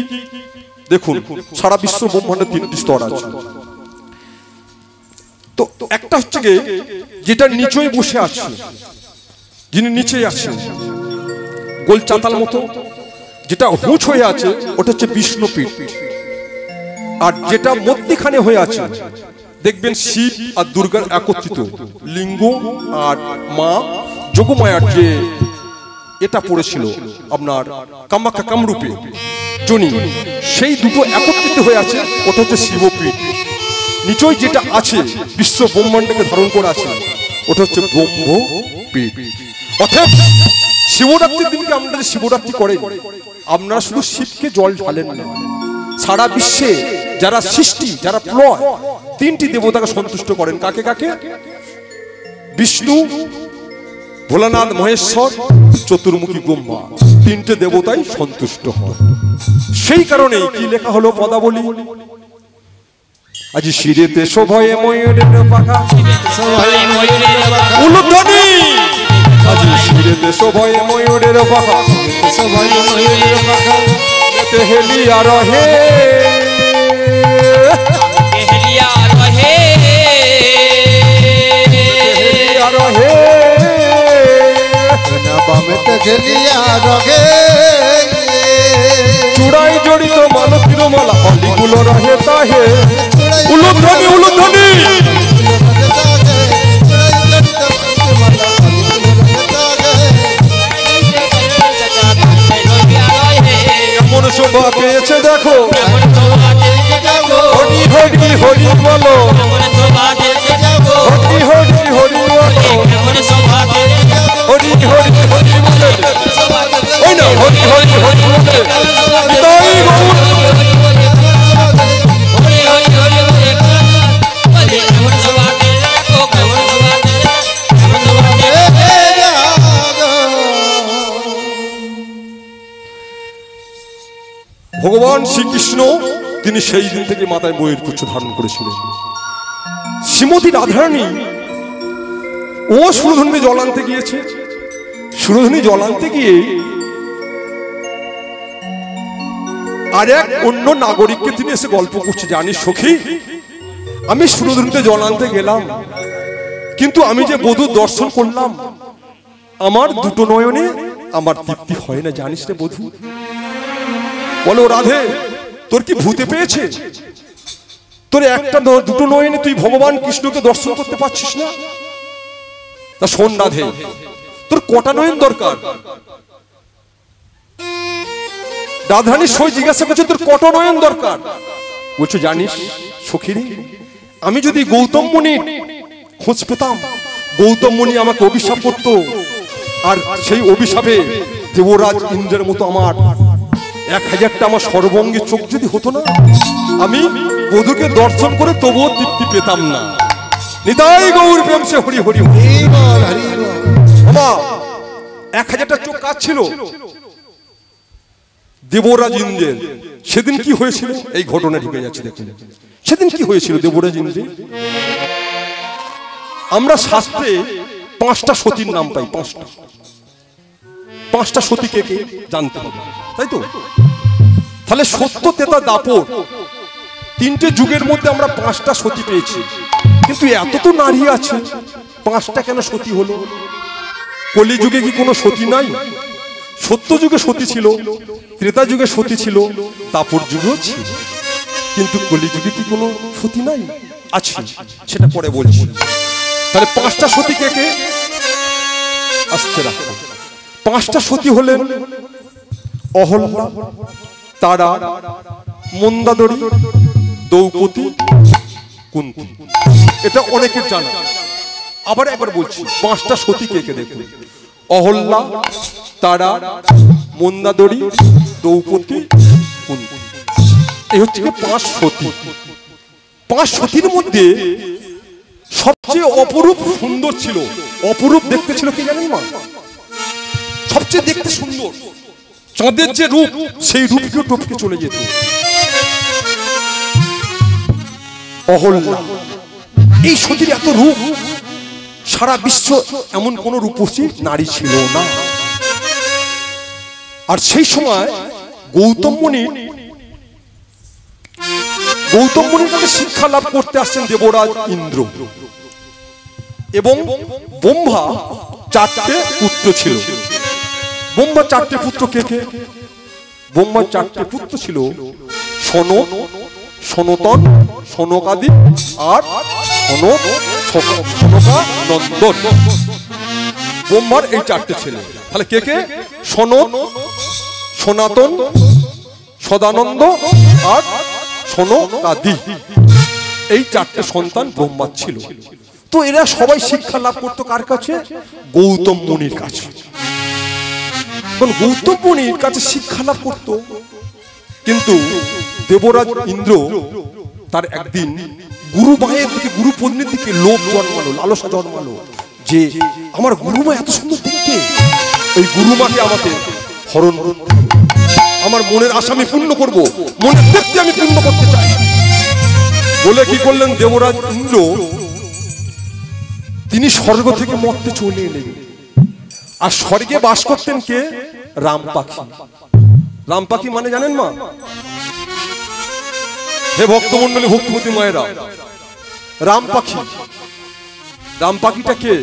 দেখুন, সারা বিশ্ব ব্রহ্মাণ্ডে তিনটি স্তর আছে। তো একটা হচ্ছে কি, যেটা নিচেই বসে আছে, যিনি নিচে আছেন গোল চাতাল মতো, যেটা হুঁচ হয়ে আছে ওটা হচ্ছে বিষ্ণুপীঠ। আর যেটা মধ্যখানে হয়ে আছে দেখবেন শিব আর দুর্গার একত্রিত লিঙ্গ, আর মা যোগমায়ার যে এটা পড়েছিল আপনার কামাখ্যা কামরূপে জনি, সেই দুটো একত্রিত হয়ে আছে, ওটা হচ্ছে শিবপীঠ। নিচয় যেটা আছে বিশ্ব ব্রহ্মাণ্ডকে ধারণ করে আছে ওটা হচ্ছে ব্রহ্মপীঠ। অর্থাৎ শিবরাত্রির দিনকে আমরা যে শিবরাত্রি করেন, আপনারা শুধু শিবকে জল ঢালেন না, সারা বিশ্বে যারা সৃষ্টি, যারা প্রলয়, তিনটি দেবতাকে সন্তুষ্ট করেন। কাকে কাকে? বিষ্ণু, ভোলানাথ, মহেশ্বর, চতুর্মুখী ব্রহ্মা, তিনটে দেবতাই সন্তুষ্ট হয়। সেই কারণেই কি লেখা হলো পদাবলী, আজি শিরেতে শোভয়ে ময়ূরের পাখা উলুধ্বনি, আজি শিরেতে শোভয়ে ময়ূরের পাখা হেলিয়া রহে চূড়াই জড়িত মালতীর মালা অলিগুলো রহে তাহে উলুধ্বনি উলুধ্বনি। কেমন শোভা পেয়েছে দেখো, হরি হরি হরি বলো, হরি হরি হরি বলো, হরি হরি হরি বলে, ওই না হরি হরি হরি বলে তাই গৌর। ভগবান শ্রীকৃষ্ণ তিনি সেই দিন থেকে মাথায় ময়ূর পুচ্ছ ধারণ করেছিলেন। শ্রীমতী রাধারানী ও সুরধনী জল আনতে গিয়েছে, সুরধনী জল আনতে গিয়ে আর এক অন্য নাগরিককে তিনি এসে গল্প করছে, জানিস সখী, আমি সুরধনীতে জল আনতে গেলাম, কিন্তু আমি যে বধূর দর্শন করলাম, আমার দুটো নয়নে আমার তৃপ্তি হয় না, জানিস রে বধূ। বলো রাধে, তোর কি ভূতে পেয়েছে? তোর একটা দুটো নয়নে তুই ভগবান কৃষ্ণকে দর্শন করতে পারছিস না? তা শোন রাধে, তোর কটা নয়ন দরকার? রাধারানী সই জিজ্ঞাসা করছে তোর কটা নয়ন দরকার? বলছো জানিস সখীরে, আমি যদি গৌতম মুনির খোঁজ পেতাম, গৌতম মুনি আমাকে অভিশাপ করত, আর সেই অভিশাপে দেবরাজ ইন্দ্রের মতো আমার 1000টা আমার সর্বঙ্গে চোখ যদি হতো না, আমি বধূকে দর্শন করে তবুও তৃপ্তি পেতাম না। নিতাই গৌর প্রেম সে হরি হরি হরি বল হরি বল। বাবা 1000টা চোখ কাজ ছিল দেবরাজ ইন্দ্রের। সেদিন কি হয়েছিল? এই ঘটনা ঢুকে যাচ্ছে দেখুন। সেদিন কি হয়েছিল দেবরাজ ইন্দ্রের? আমরা শাস্ত্রে 5টা সতীর নাম পাই, 5টা সতী কে কে জানতে হবে, তাই তো? তাহলে সত্য, তেতা, দাপর, 3টে যুগের মধ্যে আমরা 5টা সতী পেয়েছি। কিন্তু এত তো নারী আছে, 5টা কেন সতী হলো? কলি যুগে কি কোনো সতী নাই? সত্য যুগে সতী ছিল, ত্রেতা যুগে সতী ছিল, দাপর যুগেও ছিল, কিন্তু কলি যুগে কি কোনো সতী নাই? আছে, সেটা পরে বলছি। তাহলে 5টা সতী কে কে? আস্তে রাখো। 5টা সতী হলেন অহল্যা, তারা, মন্দাদরী, দ্রৌপদী, কুন্তী। এটা অনেকের জানা। আবার একবার বলছি, 5টা সতী কে কে দেখুন। অহল্যা, তারা, মন্দাদরী, দ্রৌপদী, কুন্তী। এই হচ্ছে 5 সতী। 5 সতীর মধ্যে সবচেয়ে অপরূপ সুন্দর ছিল, অপরূপ দেখতে ছিল কি জানেন মা? সবচেয়ে দেখতে সুন্দর, চাঁদের যে রূপ, সেই রূপকেও টপকে চলে যেত। অহল্যা এই সতীর এত রূপ, সারা বিশ্ব এমন কোন রূপসী নারী ছিল না। আর সেই সময় গৌতম মুনির কাছে শিক্ষা লাভ করতে আসছেন দেবরাজ ইন্দ্র এবং ব্রহ্মা 4টে পুত্র ছিল। ব্রহ্মার 4টে পুত্র কে কে? ব্রহ্মার 4টে পুত্র ছিল সনক, সনতন, সনকাদি আর সনকানন্দন। ব্রহ্মার এই 4টে ছেলে। তাহলে কে কে? সনক, সনাতন, সদানন্দ আর সনকাদি, এই 4টে সন্তান ব্রহ্মার ছিল। তো এরা সবাই শিক্ষা লাভ করতো কার কাছে? গৌতম মুনির কাছে। গৌতম মুনির কাছে শিক্ষা লাভ করতো, কিন্তু দেবরাজ ইন্দ্র তার একদিন গুরুমায়ের দিকে, গুরু পত্নীর দিকে লোভ জন্মালো, লালসা জন্মালো যে আমার গুরুমা এত সুন্দর দেখতে, ওই গুরুমাকে আমাকে হরণ করতে হবে, আমার মনের আশা আমি পূর্ণ করবো, মনের তৃপ্তি আমি পূর্ণ করতে চাই বলে কি করলেন দেবরাজ ইন্দ্র? তিনি স্বর্গ থেকে মর্তে চলে এলেন। আর স্বর্গে বাস করতেন কে? রাম পাখি। রাম পাখি মানে জানেন মা? হে ভক্তমন্ডলী, ভক্তিমতী মায়েরা, রাম পাখি, রাম পাখিটা কে?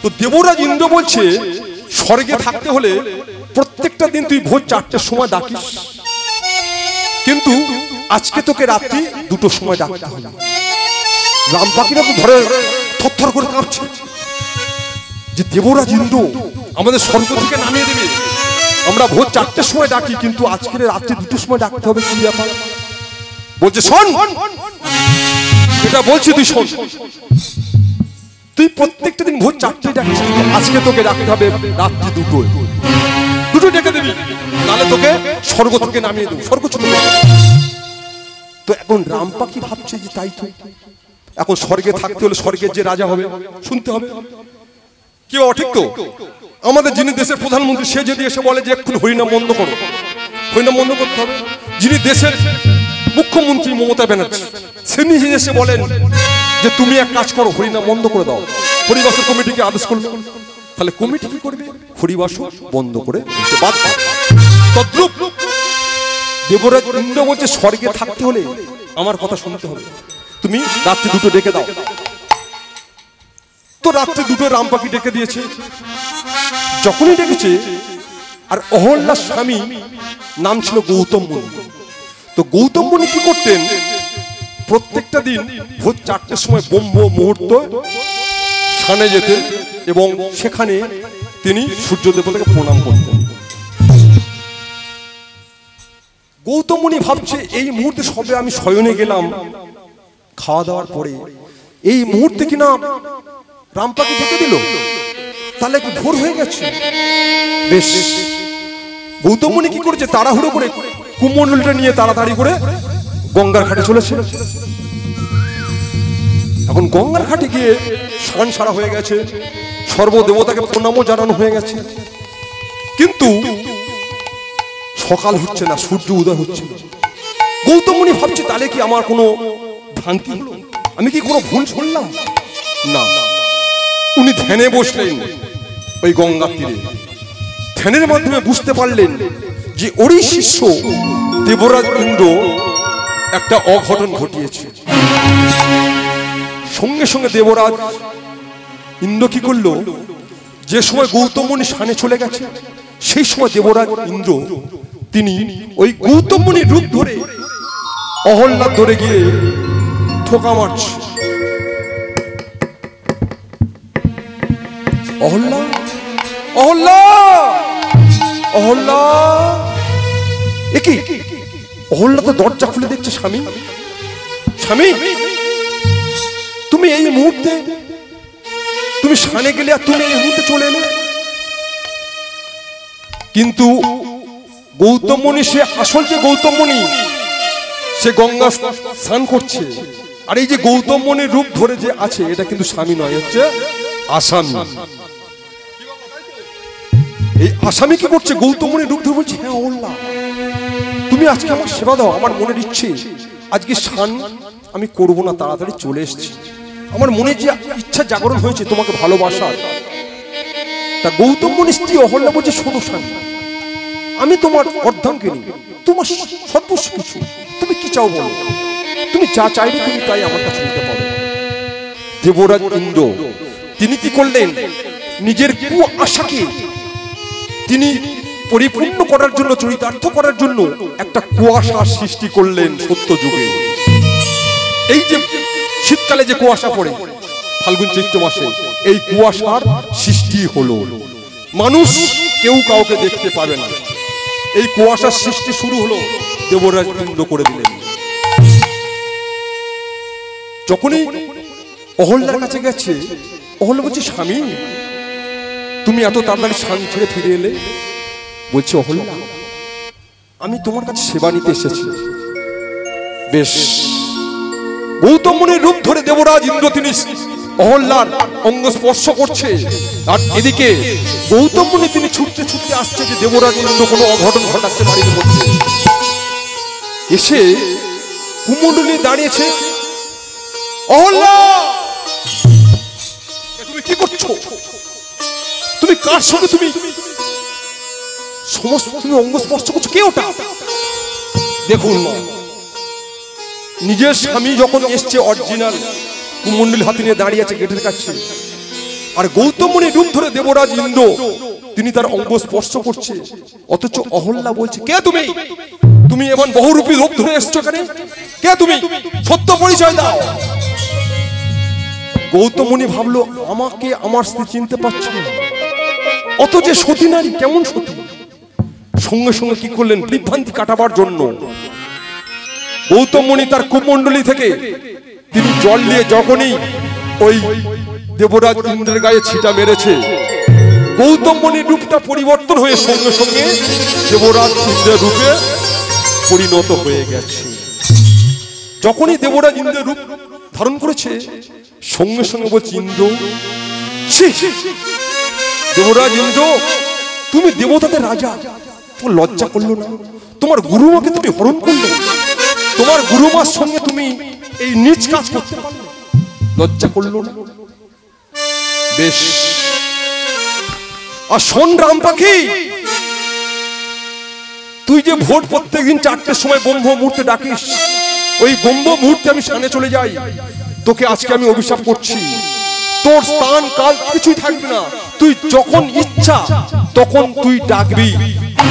তো দেবরাজ ইন্দ্র বলছে স্বর্গে থাকতে হলে প্রত্যেকটা দিন তুই ভোর 4টের সময় ডাকিস, কিন্তু আজকে তোকে রাত্রি 2টোর সময় ডাকতে হবে। রাম পাখিরা ধরে থরথর করে কাঁপছে যে দেবরাজ ইন্দ্র আমাদের স্বর্গ থেকে নামিয়ে দেবে, আমরা ভোর 4টের সময় ডাকি, কিন্তু আজকের রাত্রি 2টোর সময় ডাকতে হবে, কি ব্যাপার? বলছে শোন, এটা বলছি তুই শোন, তুই প্রত্যেকটা দিন ভোর 4টায় ডাকিস, আজকে তোকে ডাকতে হবে রাত্রি 2টোয়, 2টোয় ডেকে দিবি, নাহলে তোকে স্বর্গ থেকে নামিয়ে দেবো, স্বর্গ চলে যাবে। তো এখন রাম পাখি ভাবছে যে তাই তো, এখন স্বর্গে থাকতে হলে স্বর্গের যে রাজা হবে শুনতে হবে, কি অঠিক? তো আমাদের যিনি দেশের প্রধানমন্ত্রী, সে যদি এসে বলে যে এখন হরিনাম বন্ধ করো, হরিনাম বন্ধ করতে হবে। যিনি দেশের মুখ্যমন্ত্রী মমতা ব্যানার্জি, তিনি এসে বলেন যে তুমি এক কাজ করো, হরিনাম বন্ধ করে দাও, হরিবাসর কমিটিকে আদেশ করলো, তাহলে কমিটি কি করবে? হরিবাসর বন্ধ করে দিতে বাধ্য। তদ্রূপ দেবরাজ ইন্দ্র বলছে স্বর্গে থাকতে হলে আমার কথা শুনতে হবে, তুমি রাত্রি 2টো ডেকে দাও। তো রাত্রি 2টো রাম পাখি ডেকে দিয়েছে। যখনই ডেকেছে, আর অহল্যার স্বামী নাম ছিল গৌতম মুনি। তো গৌতম মুনি কি করতেন? প্রত্যেকটা দিন ভোর 4টের সময় ব্রহ্ম মুহূর্ত স্নানে যেতেন এবং সেখানে তিনি সূর্য দেবতাকে প্রণাম করতেন। গৌতম মুনি ভাবছে এই মুহূর্তে সবে আমি শয়নে গেলাম, খাওয়া দাওয়ার পরে এই মুহূর্তে কিনা রাম পাখি ডেকে দিল, তাহলে কি ভোর হয়ে গেছে? বেশ, গৌতম মুনি কি করেছে? তাড়াহুড়ো করে কুমণ্ডলটা নিয়ে তাড়াতাড়ি করে গঙ্গার ঘাটে চলেছে। এখন গঙ্গার ঘাটে গিয়ে স্নান সারা হয়ে গেছে, সর্বদেবতাকে প্রণামও জানানো হয়ে গেছে, কিন্তু সকাল হচ্ছে না, সূর্য উদয় হচ্ছে না। গৌতম মুনি ভাবছে তাহলে কি আমার কোনো ভ্রান্তি হলো, আমি কি কোনো ভুল শুনলাম? না, উনি ধ্যানে বসলেন ওই গঙ্গার তীরে। ধ্যানের মাধ্যমে বুঝতে পারলেন যে ওরই শিষ্য দেবরাজ ইন্দ্র একটা অঘটন ঘটিয়েছে। সঙ্গে সঙ্গে দেবরাজ ইন্দ্র কি করলো? যে সময় গৌতম মুনি স্নানে চলে গেছে, সেই সময় দেবরাজ ইন্দ্র তিনি ওই গৌতম মুনির রূপ ধরে অহল্যার ধরে গিয়ে ঠোকা মারছে। অহল্যা, অহল্যা, অহল্যা, একই অহল্যা তো দরজা খুলে দেখছে, স্বামী, স্বামী তুমি এই মুহূর্তে, তুমি স্নানে গেলে আর তুমি এই মুহূর্তে চলে এলে। কিন্তু গৌতম মুনি, সে আসল যে গৌতম মুনি, সে গঙ্গা স্নান করছে, আর এই যে গৌতম মুনির রূপ ধরে যে আছে, এটা কিন্তু স্বামী নয়, হচ্ছে আসামি। এই আসামি কি করছে? গৌতম মুনির রূপ ধরে বলছে, হ্যাঁ অহল্যা, তুমি আজকে আমার সেবা দাও, আমার মনের ইচ্ছে আজকে স্নান আমি করব না, তাড়াতাড়ি চলে এসেছি। আমার মনে যে ইচ্ছা জাগরণ হয়েছে তোমাকে ভালোবাসার। তা গৌতম মুনির স্ত্রী অহল্যা বলছে, শোনো স্বামী, আমি তোমার অর্ধাঙ্গিনী, তোমার সর্বস্ব কিছু, তুমি কি চাও বলো, তুমি যা চাইবে তুমি তাই আমার কাছে নিতে পারো। দেবরাজ ইন্দ্র তিনি কি করলেন, নিজের কুয়াশাকে তিনি পরিপূর্ণ করার জন্য, চরিতার্থ করার জন্য একটা কুয়াশার সৃষ্টি করলেন সত্য যুগে। এই যে শীতকালে যে কুয়াশা পড়ে ফাল্গুন চৈত্র মাসে, এই কুয়াশার সৃষ্টি হলো। মানুষ কেউ কাউকে দেখতে পাবে না, এই কুয়াশার সৃষ্টি শুরু হলো, দেবরাজ ইন্দ্র করে দিলেন। যখনই অহল্যার কাছে গেছে, অহল্যা বলছে, স্বামী তুমি এত তাড়াতাড়ি স্থান ছেড়ে ফিরে এলে? বলছে, অহল্যা আমি তোমার কাছে সেবা নিতে এসেছি। বেশ। গৌতম মুনির রূপ ধরে দেবরাজ ইন্দ্র তিনি অহল্যার অঙ্গ স্পর্শ করছে, আর এদিকে গৌতম মুনি তিনি ছুটতে ছুটতে আসছে যে দেবরাজ ইন্দ্র কোনো অঘটন ঘটাচ্ছে বাড়ির মধ্যে। এসে কুমণ্ডলী দাঁড়িয়েছে, অহল্যা তুমি কি করছো, তুমি কার সঙ্গে তুমি সমস্ত তুমি অঙ্গ স্পর্শ করছো, কে ওটা? দেখুন নিজের স্বামী যখন এসছে অরিজিনাল কুমণ্ডলী হাতে নিয়ে দাঁড়িয়ে আছে গেটের কাছে, আর গৌতম মুনি রূপ ধরে দেবরাজ ইন্দ্র তিনি তার অঙ্গ স্পর্শ করছে, অথচ অহল্যা বলছে, কে তুমি, তুমি এমন বহুরূপী রূপ ধরে এসছো এখানে, কে তুমি, সত্য পরিচয় দাও। গৌতম মুনি ভাবলো, আমাকে আমার স্ত্রী চিনতে পারছে না, অত যে সতী নারী, কেমন সতী। সঙ্গে সঙ্গে কি করলেন, বিভ্রান্তি কাটাবার জন্য গৌতম মুনি তার কুমণ্ডলী থেকে তিনি জল নিয়ে যখনই ওই দেবরাজ ইন্দ্রের গায়ে ছিটা মেরেছে, গৌতম মুনির রূপটা পরিবর্তন হয়ে সঙ্গে সঙ্গে দেবরাজ ইন্দ্রের রূপে পরিণত হয়ে গেছে। যখনই দেবরাজ ইন্দ্রের রূপ ধারণ করেছে, সঙ্গে সঙ্গে বলছে, ইন্দ্র, দেবরাজ ইন্দ্র তুমি দেবতাদের রাজা, তোমার লজ্জা করলো না? তোমার গুরুমাকে তুমি হরণ করলে, তোমার গুরুমার সঙ্গে তুমি এই নিজ কাজ করতে পারলে, লজ্জা করলো না? বেশ। আর শোন রাম পাখি, তুই যে ভোর প্রত্যেকদিন 4টের সময় ব্রহ্ম মুহূর্তে ডাকিস, ওই ব্রহ্ম মুহূর্তে আমি স্নানে চলে যাই, তোকে আজকে আমি অভিশাপ করছি, তোর স্থান কাল কিছুই থাকবে না, তুই যখন ইচ্ছা তখন তুই ডাকবি,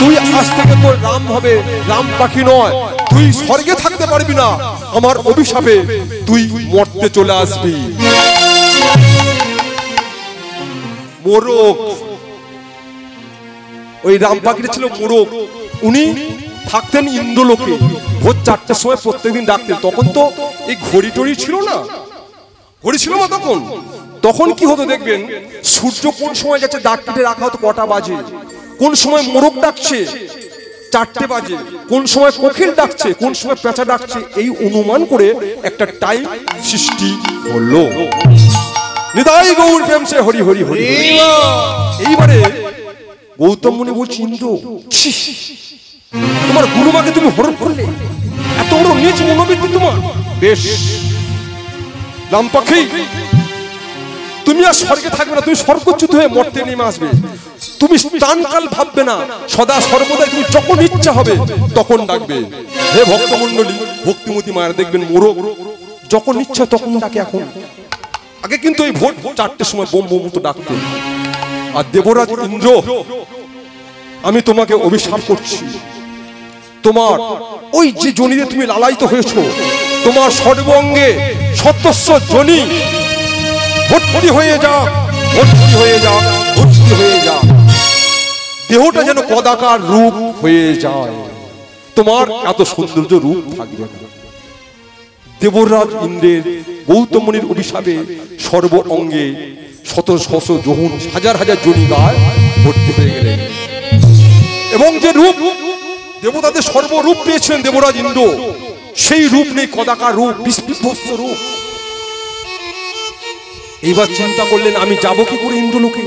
তুই আজ থেকে তোর রাম হবে, রাম পাখি নয়, তুই স্বর্গে থাকতে পারবি না, আমার অভিশাপে তুই মরতে চলে আসবি। মোরক, ওই রাম পাখিটা ছিল মোরক, উনি থাকতেন ইন্দ্রলোকে, ভোর 4টের সময় প্রত্যেকদিন ডাকতেন। তখন তো এই ঘড়ি টড়ি ছিল না, ঘড়ি ছিল না তখন। তখন কি হতো দেখবেন, সূর্য কোন সময় যাচ্ছে দাগ কেটে রাখা হতো কটা বাজে, কোন সময় মোরগ ডাকছে 4টে বাজে, কোন সময় কোকিল ডাকছে, কোন সময় পেঁচা ডাকছে, এই অনুমান করে একটা টাইম সৃষ্টি হলো। নিতাই গৌর প্রেম সে হরি হরি হরি। এইবারে গৌতম মুনি বলছে, ইন্দ্র তোমার গুরুমাকে তুমি হরণ করলে, এত বড় নিজ মনোবৃত্তি তোমার। বেশ রাম পাখি, তুমি আর স্বর্গে থাকবে না, তুমি স্বর্গচ্যুত হয়ে মর্তে নেমে আসবে, তুমি স্থানকাল ভাববে না, সদা সর্বদাই তুমি যখন ইচ্ছা হবে তখন ডাকবে। হে ভক্তমণ্ডলী, ভক্তিমতী মায়ের দেখবেন মোরগ যখন ইচ্ছা তখন ডাকে। এখন আগে কিন্তু এই ভোর 4টের সময় ব্রহ্ম মুহূর্তে ডাকতেন। আর দেবরাজ ইন্দ্র, আমি তোমাকে অভিশাপ করছি, তোমার ওই যে জনিতে তুমি লালায়িত হয়েছো, তোমার সর্বাঙ্গে সত্যস্ব জনি ভর্তি হয়ে যা, ভর্তি হয়ে যা, ভর্তি হয়ে যা, দেহটা যেন কদাকার রূপ হয়ে যায়, তোমার এত সৌন্দর্য রূপ থাকবে না। দেবরাজ ইন্দ্রের গৌতম মুনির অভিশাপে সর্ব অঙ্গে শত শত যোহন, হাজার হাজার জনি গায় ভর্তি হয়ে গেলেন। এবং যে রূপ দেবতাদের সর্বরূপ পেয়েছিলেন দেবরাজ ইন্দ্র, সেই রূপ নেই, কদাকার রূপ, বিভৎস রূপ। এইবার চিন্তা করলেন, আমি যাব কি করে ইন্দ্রলোকে?